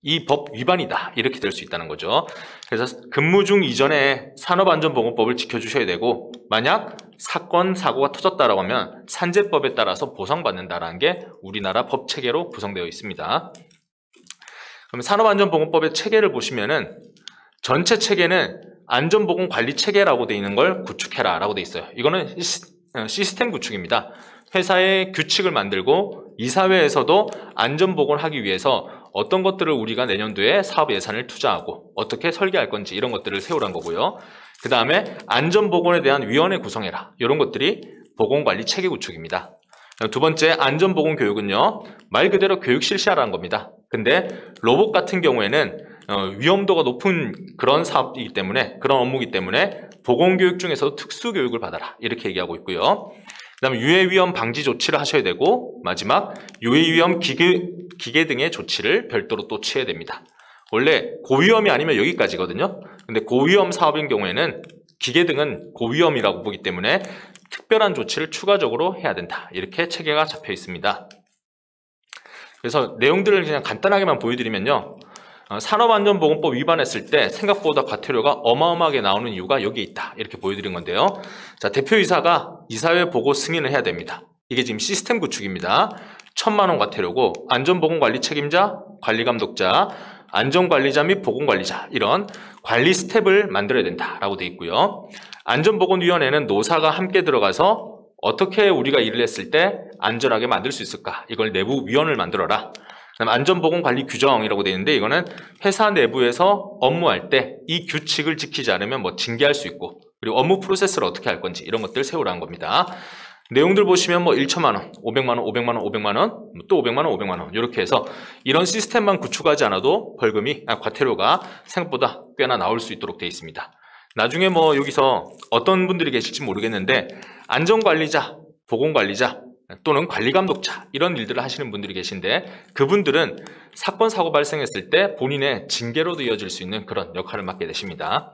이 법 위반이다, 이렇게 될 수 있다는 거죠. 그래서 근무 중 이전에 산업안전보건법을 지켜주셔야 되고, 만약 사건 사고가 터졌다라고 하면 산재법에 따라서 보상받는다라는 게 우리나라 법 체계로 구성되어 있습니다. 그럼 산업안전보건법의 체계를 보시면은 전체 체계는 안전보건관리체계라고 되어 있는 걸 구축해라 라고 되어 있어요. 이거는 시스템 구축입니다. 회사의 규칙을 만들고 이사회에서도 안전보건을 하기 위해서 어떤 것들을 우리가 내년도에 사업 예산을 투자하고 어떻게 설계할 건지, 이런 것들을 세우란 거고요. 그 다음에 안전보건에 대한 위원회 구성해라, 이런 것들이 보건관리체계 구축입니다. 두 번째, 안전보건교육은요, 말 그대로 교육 실시하라는 겁니다. 근데 로봇 같은 경우에는 위험도가 높은 그런 사업이기 때문에, 그런 업무이기 때문에 보건교육 중에서도 특수교육을 받아라, 이렇게 얘기하고 있고요. 그 다음에 유해위험 방지 조치를 하셔야 되고, 마지막 유해위험 기계 등의 조치를 별도로 또 취해야 됩니다. 원래 고위험이 아니면 여기까지거든요. 근데 고위험 사업인 경우에는 기계 등은 고위험이라고 보기 때문에 특별한 조치를 추가적으로 해야 된다, 이렇게 체계가 잡혀 있습니다. 그래서 내용들을 그냥 간단하게만 보여드리면요, 산업안전보건법 위반했을 때 생각보다 과태료가 어마어마하게 나오는 이유가 여기에 있다, 이렇게 보여드린 건데요. 자, 대표이사가 이사회 보고 승인을 해야 됩니다. 이게 지금 시스템 구축입니다. 1,000만 원 과태료고, 안전보건관리 책임자, 관리감독자, 안전관리자 및 보건관리자, 이런 관리 스텝을 만들어야 된다라고 되어 있고요. 안전보건위원회는 노사가 함께 들어가서 어떻게 우리가 일을 했을 때 안전하게 만들 수 있을까, 이걸 내부 위원을 만들어라. 그다음 안전보건관리 규정이라고 되어 있는데, 이거는 회사 내부에서 업무할 때 이 규칙을 지키지 않으면 뭐 징계할 수 있고, 그리고 업무 프로세스를 어떻게 할 건지, 이런 것들 세우라는 겁니다. 내용들 보시면 뭐 1,000만 원, 500만 원, 500만 원, 500만 원, 또 500만 원, 500만 원, 이렇게 해서 이런 시스템만 구축하지 않아도 과태료가 생각보다 꽤나 나올 수 있도록 되어 있습니다. 나중에 뭐 여기서 어떤 분들이 계실지 모르겠는데, 안전관리자, 보건관리자 또는 관리감독자, 이런 일들을 하시는 분들이 계신데, 그분들은 사건 사고 발생했을 때 본인의 징계로도 이어질 수 있는 그런 역할을 맡게 되십니다.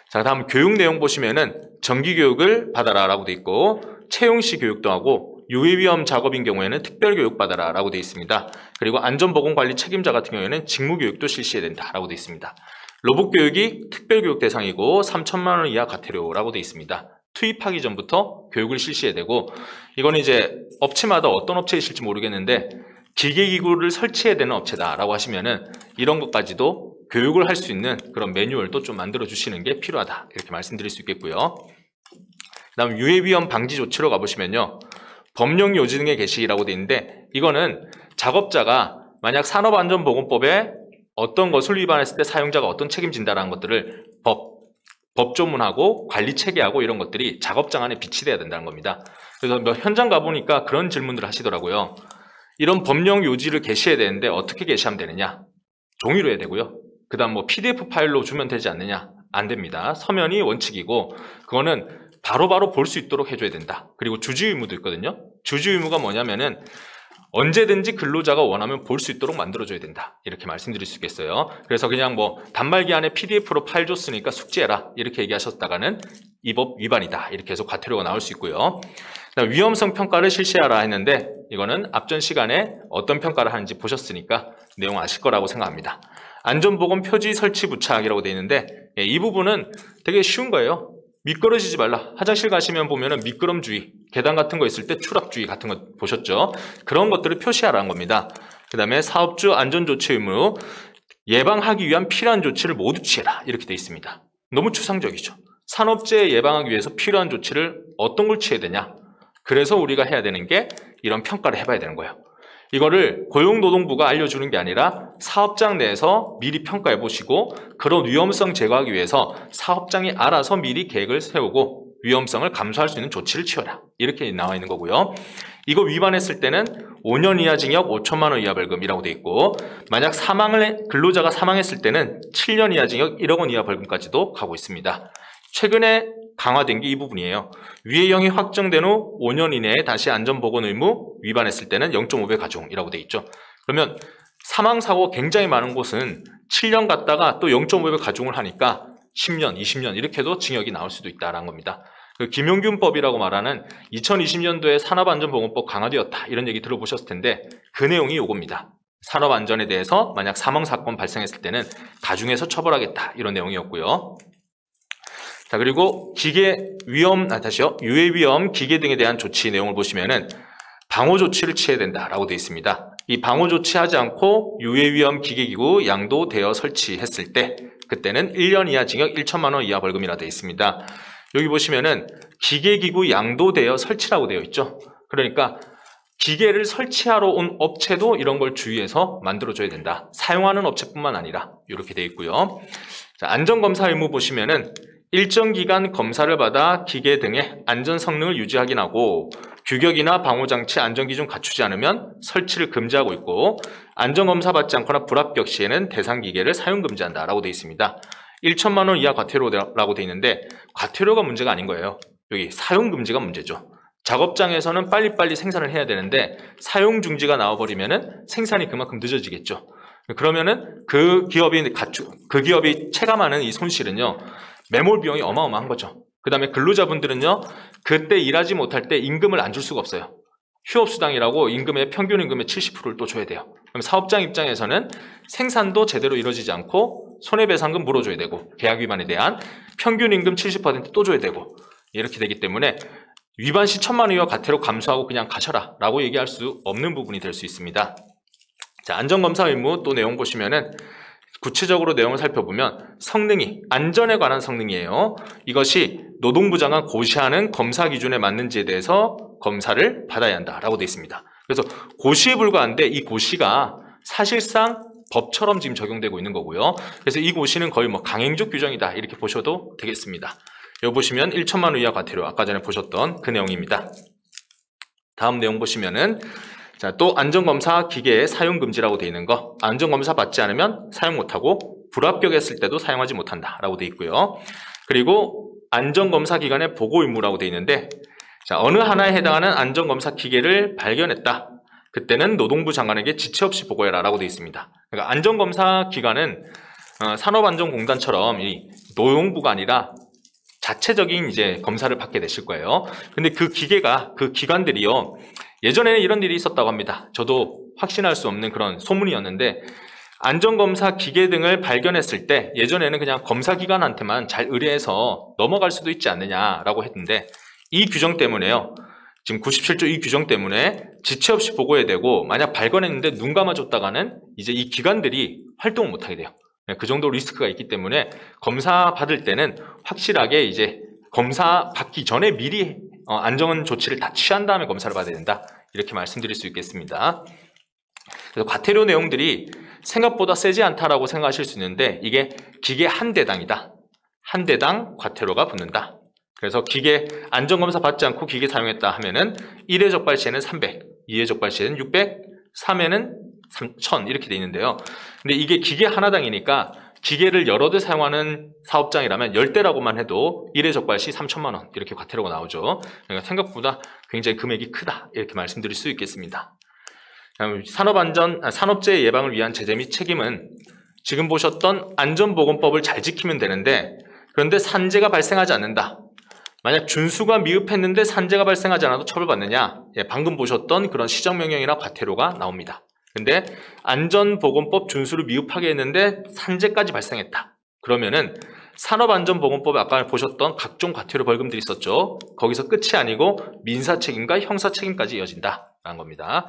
자, 다음 교육 내용 보시면은 정기교육을 받아라 라고 돼 있고, 채용시 교육도 하고, 유해위험 작업인 경우에는 특별교육 받아라 라고 돼 있습니다. 그리고 안전보건관리 책임자 같은 경우에는 직무교육도 실시해야 된다 라고 돼 있습니다. 로봇교육이 특별교육 대상이고 3,000만 원 이하 과태료라고 돼 있습니다. 투입하기 전부터 교육을 실시해야 되고, 이거는 이제 업체마다 어떤 업체이실지 모르겠는데 기계기구를 설치해야 되는 업체다라고 하시면은 이런 것까지도 교육을 할 수 있는 그런 매뉴얼도 좀 만들어 주시는 게 필요하다, 이렇게 말씀드릴 수 있겠고요. 그 다음 유해위험 방지 조치로 가보시면요, 법령 요지 등의 게시라고 되어 있는데, 이거는 작업자가 만약 산업안전보건법에 어떤 것을 위반했을 때 사용자가 어떤 책임진다라는 것들을 법조문하고 관리체계하고 이런 것들이 작업장 안에 비치돼야 된다는 겁니다. 그래서 현장 가보니까 그런 질문들을 하시더라고요. 이런 법령 요지를 게시해야 되는데 어떻게 게시하면 되느냐? 종이로 해야 되고요. 그 다음 뭐 PDF 파일로 주면 되지 않느냐? 안 됩니다. 서면이 원칙이고, 그거는 바로바로 볼 수 있도록 해줘야 된다. 그리고 주지 의무도 있거든요. 주지 의무가 뭐냐면은 언제든지 근로자가 원하면 볼 수 있도록 만들어줘야 된다. 이렇게 말씀드릴 수 있겠어요. 그래서 그냥 뭐 단말기 안에 PDF로 파일 줬으니까 숙지해라. 이렇게 얘기하셨다가는 이 법 위반이다. 이렇게 해서 과태료가 나올 수 있고요. 그다음 위험성 평가를 실시하라 했는데 이거는 앞전 시간에 어떤 평가를 하는지 보셨으니까 내용 아실 거라고 생각합니다. 안전보건 표지 설치 부착이라고 되어 있는데 이 부분은 되게 쉬운 거예요. 미끄러지지 말라. 화장실 가시면 보면은 미끄럼주의, 계단 같은 거 있을 때 추락주의 같은 거 보셨죠? 그런 것들을 표시하라는 겁니다. 그 다음에 사업주 안전조치 의무, 예방하기 위한 필요한 조치를 모두 취해라. 이렇게 되어 있습니다. 너무 추상적이죠. 산업재해 예방하기 위해서 필요한 조치를 어떤 걸 취해야 되냐? 그래서 우리가 해야 되는 게 이런 평가를 해봐야 되는 거예요. 이거를 고용노동부가 알려주는 게 아니라 사업장 내에서 미리 평가해 보시고 그런 위험성 제거하기 위해서 사업장이 알아서 미리 계획을 세우고 위험성을 감수할 수 있는 조치를 취해라. 이렇게 나와 있는 거고요. 이거 위반했을 때는 5년 이하 징역 5천만 원 이하 벌금이라고 돼 있고 만약 근로자가 사망했을 때는 7년 이하 징역 1억 원 이하 벌금까지도 가고 있습니다. 최근에 강화된 게 이 부분이에요. 위해형이 확정된 후 5년 이내에 다시 안전보건 의무 위반했을 때는 0.5배 가중이라고 돼 있죠. 그러면 사망사고 굉장히 많은 곳은 7년 갔다가 또 0.5배 가중을 하니까 10년, 20년 이렇게 해도 징역이 나올 수도 있다는 겁니다. 그 김용균법이라고 말하는 2020년도에 산업안전보건법 강화되었다 이런 얘기 들어보셨을 텐데 그 내용이 요겁니다. 산업안전에 대해서 만약 사망사건 발생했을 때는 가중해서 처벌하겠다 이런 내용이었고요. 자, 그리고 유해 위험, 기계 등에 대한 조치 내용을 보시면은 방호 조치를 취해야 된다라고 되어 있습니다. 이 방호 조치하지 않고 유해 위험 기계기구 양도되어 설치했을 때 그때는 1년 이하 징역 1천만 원 이하 벌금이라 되어 있습니다. 여기 보시면은 기계기구 양도되어 설치라고 되어 있죠. 그러니까 기계를 설치하러 온 업체도 이런 걸 주의해서 만들어줘야 된다. 사용하는 업체뿐만 아니라 이렇게 되어 있고요. 자, 안전검사 의무 보시면은 일정 기간 검사를 받아 기계 등의 안전 성능을 유지 확인하고 규격이나 방호장치 안전기준 갖추지 않으면 설치를 금지하고 있고 안전검사 받지 않거나 불합격 시에는 대상 기계를 사용 금지한다라고 되어 있습니다. 1천만 원 이하 과태료라고 되어 있는데 과태료가 문제가 아닌 거예요. 여기 사용 금지가 문제죠. 작업장에서는 빨리빨리 생산을 해야 되는데 사용 중지가 나와버리면은 생산이 그만큼 늦어지겠죠. 그러면은 그 기업이 체감하는 이 손실은요. 매몰 비용이 어마어마한 거죠. 그 다음에 근로자분들은요. 그때 일하지 못할 때 임금을 안 줄 수가 없어요. 휴업수당이라고 평균 임금의 70%를 또 줘야 돼요. 그럼 사업장 입장에서는 생산도 제대로 이루어지지 않고 손해배상금 물어줘야 되고 계약 위반에 대한 평균 임금 70% 또 줘야 되고 이렇게 되기 때문에 위반 시 1,000만 원 이하 과태료 감수하고 그냥 가셔라 라고 얘기할 수 없는 부분이 될 수 있습니다. 자, 안전검사 의무 또 내용 보시면은 구체적으로 내용을 살펴보면 성능이 안전에 관한 성능이에요. 이것이 노동부 장관 고시하는 검사 기준에 맞는지에 대해서 검사를 받아야 한다라고 되어 있습니다. 그래서 고시에 불과한데 이 고시가 사실상 법처럼 지금 적용되고 있는 거고요. 그래서 이 고시는 거의 뭐 강행적 규정이다 이렇게 보셔도 되겠습니다. 여기 보시면 1천만 원 이하 과태료 아까 전에 보셨던 그 내용입니다. 다음 내용 보시면은 자, 또 안전검사 기계의 사용 금지라고 되어 있는 거 안전검사 받지 않으면 사용 못하고 불합격했을 때도 사용하지 못한다라고 되어 있고요. 그리고 안전검사 기관의 보고 의무라고 되어 있는데 자, 어느 하나에 해당하는 안전검사 기계를 발견했다. 그때는 노동부 장관에게 지체 없이 보고해라 라고 되어 있습니다. 그러니까 안전검사 기관은 산업안전공단처럼 이 노동부가 아니라 자체적인 이제 검사를 받게 되실 거예요. 근데 그 기관들이요. 예전에는 이런 일이 있었다고 합니다. 저도 확신할 수 없는 그런 소문이었는데 안전검사 기계 등을 발견했을 때 예전에는 그냥 검사기관한테만 잘 의뢰해서 넘어갈 수도 있지 않느냐라고 했는데 이 규정 때문에요. 지금 97조 이 규정 때문에 지체 없이 보고해야 되고 만약 발견했는데 눈 감아줬다가는 이제 이 기관들이 활동을 못하게 돼요. 그 정도 리스크가 있기 때문에 검사 받을 때는 확실하게 이제 검사 받기 전에 미리 안전 조치를 다 취한 다음에 검사를 받아야 된다. 이렇게 말씀드릴 수 있겠습니다. 그래서 과태료 내용들이 생각보다 세지 않다라고 생각하실 수 있는데 이게 기계 한 대당이다. 한 대당 과태료가 붙는다. 그래서 기계 안전검사 받지 않고 기계 사용했다 하면은 1회 적발 시에는 300, 2회 적발 시에는 600, 3회는 1000 이렇게 돼 있는데요. 근데 이게 기계 하나당이니까 기계를 여러 대 사용하는 사업장이라면 10대라고만 해도 1회 적발 시 3천만 원 이렇게 과태료가 나오죠. 그러니까 생각보다 굉장히 금액이 크다 이렇게 말씀드릴 수 있겠습니다. 산업재해 예방을 위한 제재 및 책임은 지금 보셨던 안전보건법을 잘 지키면 되는데, 그런데 산재가 발생하지 않는다. 만약 준수가 미흡했는데 산재가 발생하지 않아도 처벌받느냐? 방금 보셨던 그런 시정명령이나 과태료가 나옵니다. 근데 안전보건법 준수를 미흡하게 했는데 산재까지 발생했다. 그러면은 산업안전보건법에 아까 보셨던 각종 과태료 벌금들이 있었죠. 거기서 끝이 아니고 민사책임과 형사책임까지 이어진다라는 겁니다.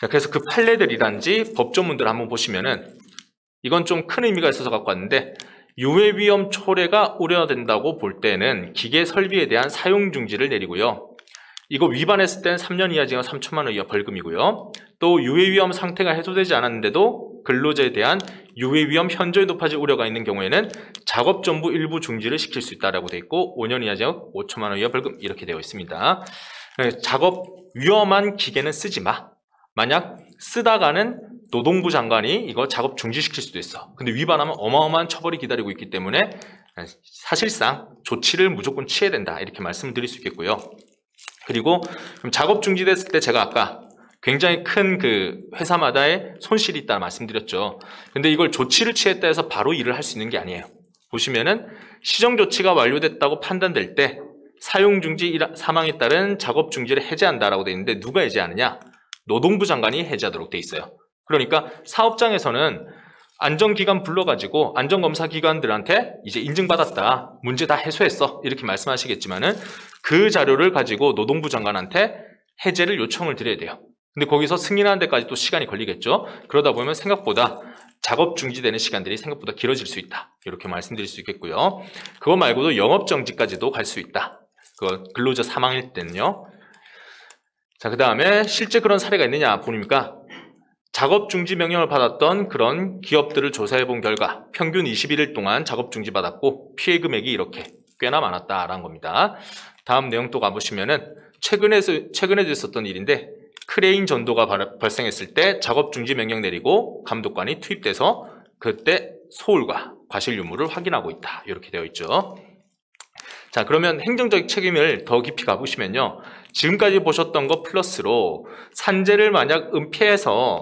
자, 그래서 그 판례들이란지 법조문들 한번 보시면은 이건 좀 큰 의미가 있어서 갖고 왔는데, 유해위험 초래가 우려된다고 볼 때는 기계 설비에 대한 사용 중지를 내리고요. 이거 위반했을 때는 3년 이하 징역 3천만 원 이하 벌금이고요. 또 유해위험 상태가 해소되지 않았는데도 근로자에 대한 유해위험 현저히 높아질 우려가 있는 경우에는 작업 전부 일부 중지를 시킬 수 있다라고 되어 있고 5년 이하 징역 5천만 원 이하 벌금 이렇게 되어 있습니다. 작업 위험한 기계는 쓰지 마. 만약 쓰다가는 노동부 장관이 이거 작업 중지시킬 수도 있어. 근데 위반하면 어마어마한 처벌이 기다리고 있기 때문에 사실상 조치를 무조건 취해야 된다. 이렇게 말씀을 드릴 수 있겠고요. 그리고 그럼 작업 중지됐을 때 제가 아까 굉장히 큰 그 회사마다의 손실이 있다 말씀드렸죠. 근데 이걸 조치를 취했다 해서 바로 일을 할 수 있는 게 아니에요. 보시면은 시정 조치가 완료됐다고 판단될 때 사용 중지 사망에 따른 작업 중지를 해제한다라고 되어 있는데 누가 해제하느냐? 노동부 장관이 해제하도록 되어 있어요. 그러니까 사업장에서는 안전기관 불러가지고 안전검사기관들한테 이제 인증받았다, 문제 다 해소했어 이렇게 말씀하시겠지만은 그 자료를 가지고 노동부 장관한테 해제를 요청을 드려야 돼요. 근데 거기서 승인하는 데까지 또 시간이 걸리겠죠. 그러다 보면 생각보다 작업 중지되는 시간들이 생각보다 길어질 수 있다, 이렇게 말씀드릴 수 있겠고요. 그거 말고도 영업정지까지도 갈 수 있다. 그 근로자 사망일 때는요. 자, 그 다음에 실제 그런 사례가 있느냐 보니까 작업 중지 명령을 받았던 그런 기업들을 조사해 본 결과 평균 21일 동안 작업 중지 받았고 피해 금액이 이렇게 꽤나 많았다라는 겁니다. 다음 내용 또 가보시면은 최근에도 있었던 일인데, 크레인 전도가 발생했을 때 작업 중지 명령 내리고 감독관이 투입돼서 그때 소홀과 과실 유무를 확인하고 있다, 이렇게 되어 있죠. 자, 그러면 행정적 책임을 더 깊이 가보시면요, 지금까지 보셨던 것 플러스로 산재를 만약 은폐해서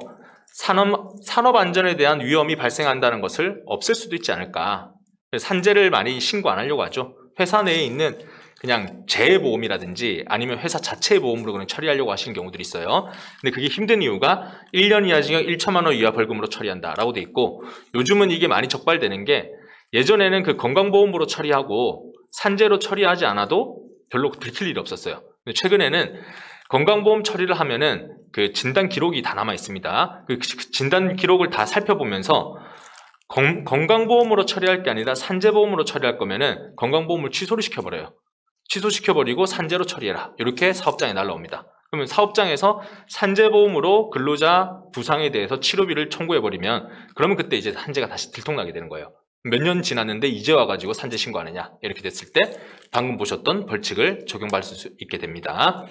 산업 안전에 대한 위험이 발생한다는 것을 없앨 수도 있지 않을까. 산재를 많이 신고 안 하려고 하죠. 회사 내에 있는 그냥 재해보험이라든지 아니면 회사 자체의 보험으로 그냥 처리하려고 하시는 경우들이 있어요. 근데 그게 힘든 이유가 1년 이하 징역 1천만 원 이하 벌금으로 처리한다라고 돼 있고, 요즘은 이게 많이 적발되는 게 예전에는 그 건강보험으로 처리하고 산재로 처리하지 않아도 별로 들킬 일이 없었어요. 근데 최근에는 건강보험 처리를 하면은 그 진단 기록이 다 남아 있습니다. 그 진단 기록을 다 살펴보면서 건강보험으로 처리할 게 아니라 산재보험으로 처리할 거면은 건강보험을 취소를 시켜버려요. 취소시켜버리고 산재로 처리해라, 이렇게 사업장에 날라옵니다. 그러면 사업장에서 산재보험으로 근로자 부상에 대해서 치료비를 청구해버리면 그러면 그때 이제 산재가 다시 들통나게 되는 거예요. 몇 년 지났는데 이제 와가지고 산재 신고하느냐, 이렇게 됐을 때 방금 보셨던 벌칙을 적용받을 수 있게 됩니다.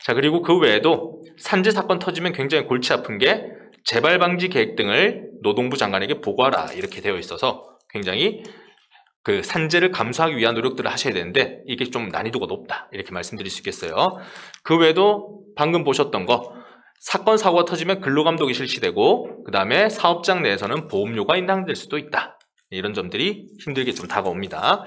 자, 그리고 그 외에도 산재 사건 터지면 굉장히 골치 아픈 게 재발 방지 계획 등을 노동부 장관에게 보고하라, 이렇게 되어 있어서 굉장히 그 산재를 감수하기 위한 노력들을 하셔야 되는데 이게 좀 난이도가 높다, 이렇게 말씀드릴 수 있겠어요. 그 외에도 방금 보셨던 거, 사건 사고가 터지면 근로감독이 실시되고 그 다음에 사업장 내에서는 보험료가 인상될 수도 있다. 이런 점들이 힘들게 좀 다가옵니다.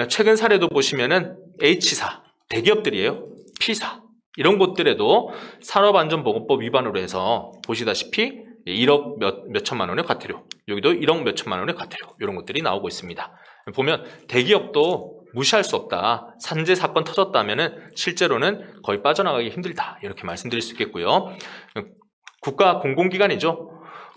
최근 사례도 보시면은 H사, 대기업들이에요. P사, 이런 곳들에도 산업안전보건법 위반으로 해서 보시다시피 1억 몇 천만 원의 과태료, 여기도 1억 몇 천만 원의 과태료, 이런 것들이 나오고 있습니다. 보면 대기업도 무시할 수 없다. 산재 사건 터졌다면은 실제로는 거의 빠져나가기 힘들다, 이렇게 말씀드릴 수 있겠고요. 국가 공공기관이죠.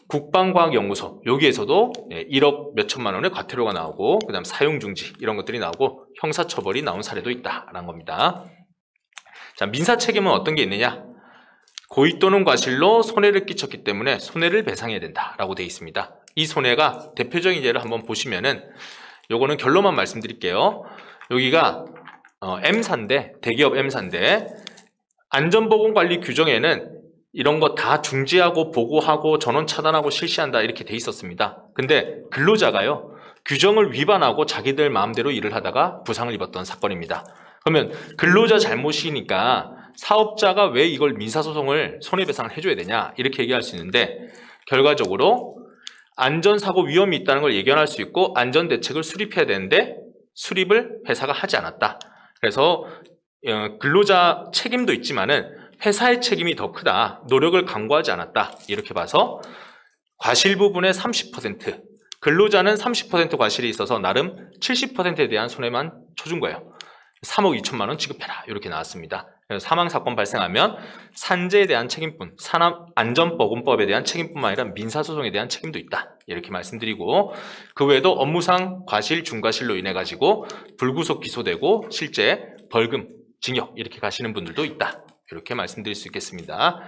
국방과학연구소, 여기에서도 1억 몇 천만 원의 과태료가 나오고 그 다음 사용중지, 이런 것들이 나오고 형사처벌이 나온 사례도 있다라는 겁니다. 자, 민사책임은 어떤 게 있느냐? 고의 또는 과실로 손해를 끼쳤기 때문에 손해를 배상해야 된다라고 되어 있습니다. 이 손해가 대표적인 예를 한번 보시면은, 요거는 결론만 말씀드릴게요. 여기가 M사인데, 대기업 M사인데 안전보건관리 규정에는 이런 거 다 중지하고 보고하고 전원 차단하고 실시한다, 이렇게 돼 있었습니다. 근데 근로자가요, 규정을 위반하고 자기들 마음대로 일을 하다가 부상을 입었던 사건입니다. 그러면 근로자 잘못이니까 사업자가 왜 이걸 민사소송을 손해배상을 해줘야 되냐 이렇게 얘기할 수 있는데 결과적으로 안전사고 위험이 있다는 걸 예견할 수 있고 안전대책을 수립해야 되는데 수립을 회사가 하지 않았다. 그래서 근로자 책임도 있지만은 회사의 책임이 더 크다. 노력을 강구하지 않았다. 이렇게 봐서 과실 부분의 30%, 근로자는 30% 과실이 있어서 나름 70%에 대한 손해만 쳐준 거예요. 3억 2천만 원 지급해라. 이렇게 나왔습니다. 그래서 사망사건 발생하면 산재에 대한 책임뿐, 산업안전보건법에 대한 책임뿐만 아니라 민사소송에 대한 책임도 있다. 이렇게 말씀드리고 그 외에도 업무상 과실, 중과실로 인해 가지고 불구속 기소되고 실제 벌금, 징역 이렇게 가시는 분들도 있다. 이렇게 말씀드릴 수 있겠습니다.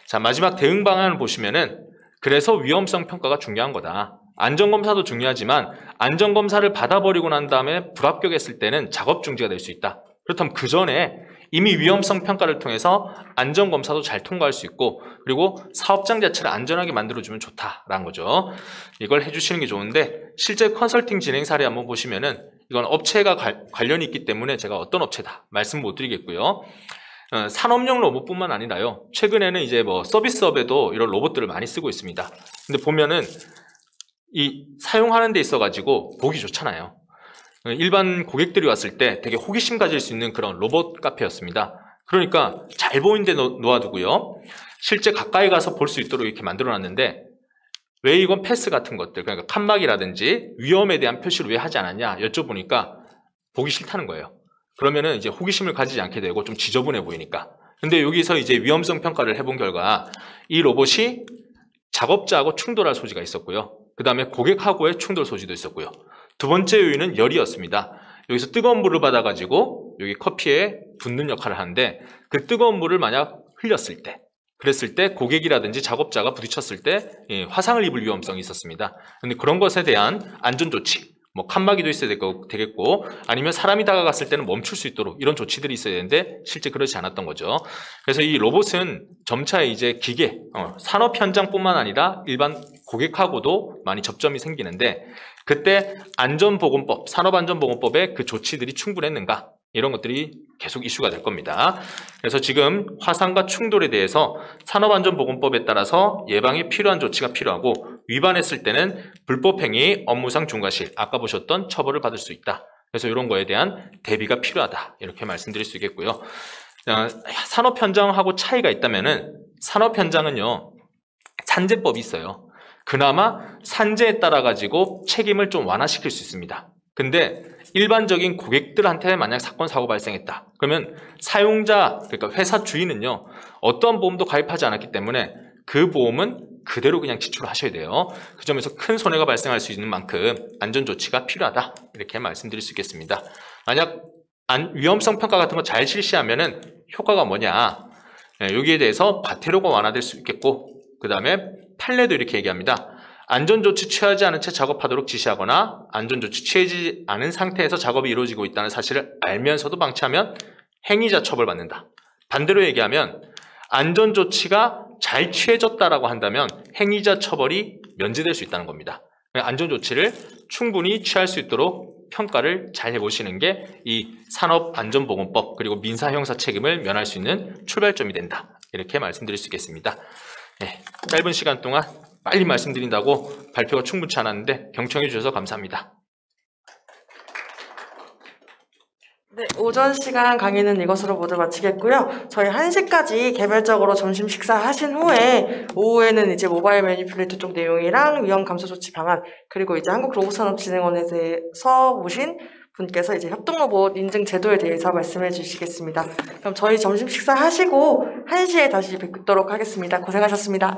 자, 마지막 대응 방안을 보시면은 그래서 위험성 평가가 중요한 거다. 안전검사도 중요하지만 안전검사를 받아버리고 난 다음에 불합격했을 때는 작업 중지가 될 수 있다. 그렇다면 그 전에 이미 위험성 평가를 통해서 안전검사도 잘 통과할 수 있고 그리고 사업장 자체를 안전하게 만들어주면 좋다라는 거죠. 이걸 해주시는 게 좋은데 실제 컨설팅 진행 사례 한번 보시면은 이건 업체가 관련이 있기 때문에 제가 어떤 업체다 말씀 못 드리겠고요. 산업용 로봇뿐만 아니라요. 최근에는 이제 뭐 서비스업에도 이런 로봇들을 많이 쓰고 있습니다. 근데 보면은 이 사용하는 데 있어 가지고 보기 좋잖아요. 일반 고객들이 왔을 때 되게 호기심 가질 수 있는 그런 로봇 카페였습니다. 그러니까 잘 보이는 데 놓아두고요. 실제 가까이 가서 볼 수 있도록 이렇게 만들어놨는데 왜 이건 패스 같은 것들, 그러니까 칸막이라든지 위험에 대한 표시를 왜 하지 않았냐 여쭤보니까 보기 싫다는 거예요. 그러면은 이제 호기심을 가지지 않게 되고 좀 지저분해 보이니까. 근데 여기서 이제 위험성 평가를 해본 결과 이 로봇이 작업자하고 충돌할 소지가 있었고요. 그 다음에 고객하고의 충돌 소지도 있었고요. 두 번째 요인은 열이었습니다. 여기서 뜨거운 물을 받아가지고 여기 커피에 붓는 역할을 하는데 그 뜨거운 물을 만약 흘렸을 때 그랬을 때 고객이라든지 작업자가 부딪혔을 때 화상을 입을 위험성이 있었습니다. 그런데 그런 것에 대한 안전조치 뭐 칸막이도 있어야 되겠고 아니면 사람이 다가갔을 때는 멈출 수 있도록 이런 조치들이 있어야 되는데 실제 그렇지 않았던 거죠. 그래서 이 로봇은 점차 이제 기계, 산업 현장뿐만 아니라 일반 고객하고도 많이 접점이 생기는데 그때 안전보건법, 산업안전보건법의 그 조치들이 충분했는가 이런 것들이 계속 이슈가 될 겁니다. 그래서 지금 화상과 충돌에 대해서 산업안전보건법에 따라서 예방에 필요한 조치가 필요하고 위반했을 때는 불법행위, 업무상 중과실, 아까 보셨던 처벌을 받을 수 있다. 그래서 이런 거에 대한 대비가 필요하다. 이렇게 말씀드릴 수 있겠고요. 산업 현장하고 차이가 있다면은 산업 현장은요, 산재법이 있어요. 그나마 산재에 따라 가지고 책임을 좀 완화시킬 수 있습니다. 근데 일반적인 고객들한테 만약 사건 사고 발생했다. 그러면 사용자, 그러니까 회사 주인은요, 어떠한 보험도 가입하지 않았기 때문에 그 보험은 그대로 그냥 지출하셔야 돼요. 그 점에서 큰 손해가 발생할 수 있는 만큼 안전조치가 필요하다. 이렇게 말씀드릴 수 있겠습니다. 만약 위험성 평가 같은 거 잘 실시하면은 효과가 뭐냐. 여기에 대해서 과태료가 완화될 수 있겠고, 그 다음에 판례도 이렇게 얘기합니다. 안전조치 취하지 않은 채 작업하도록 지시하거나 안전조치 취하지 않은 상태에서 작업이 이루어지고 있다는 사실을 알면서도 방치하면 행위자 처벌받는다. 반대로 얘기하면 안전조치가 잘 취해졌다라고 한다면 행위자 처벌이 면제될 수 있다는 겁니다. 안전조치를 충분히 취할 수 있도록 평가를 잘 해보시는 게 이 산업안전보건법 그리고 민사형사 책임을 면할 수 있는 출발점이 된다. 이렇게 말씀드릴 수 있겠습니다. 네, 짧은 시간 동안 빨리 말씀드린다고 발표가 충분치 않았는데 경청해 주셔서 감사합니다. 네, 오전 시간 강의는 이것으로 모두 마치겠고요. 저희 1시까지 개별적으로 점심 식사하신 후에 오후에는 이제 모바일 매니플레이터 쪽 내용이랑 위험 감소 조치 방안 그리고 이제 한국로봇산업진흥원에 대해서 모신 분께서 이제 협동로봇 인증 제도에 대해서 말씀해 주시겠습니다. 그럼 저희 점심 식사하시고 1시에 다시 뵙도록 하겠습니다. 고생하셨습니다.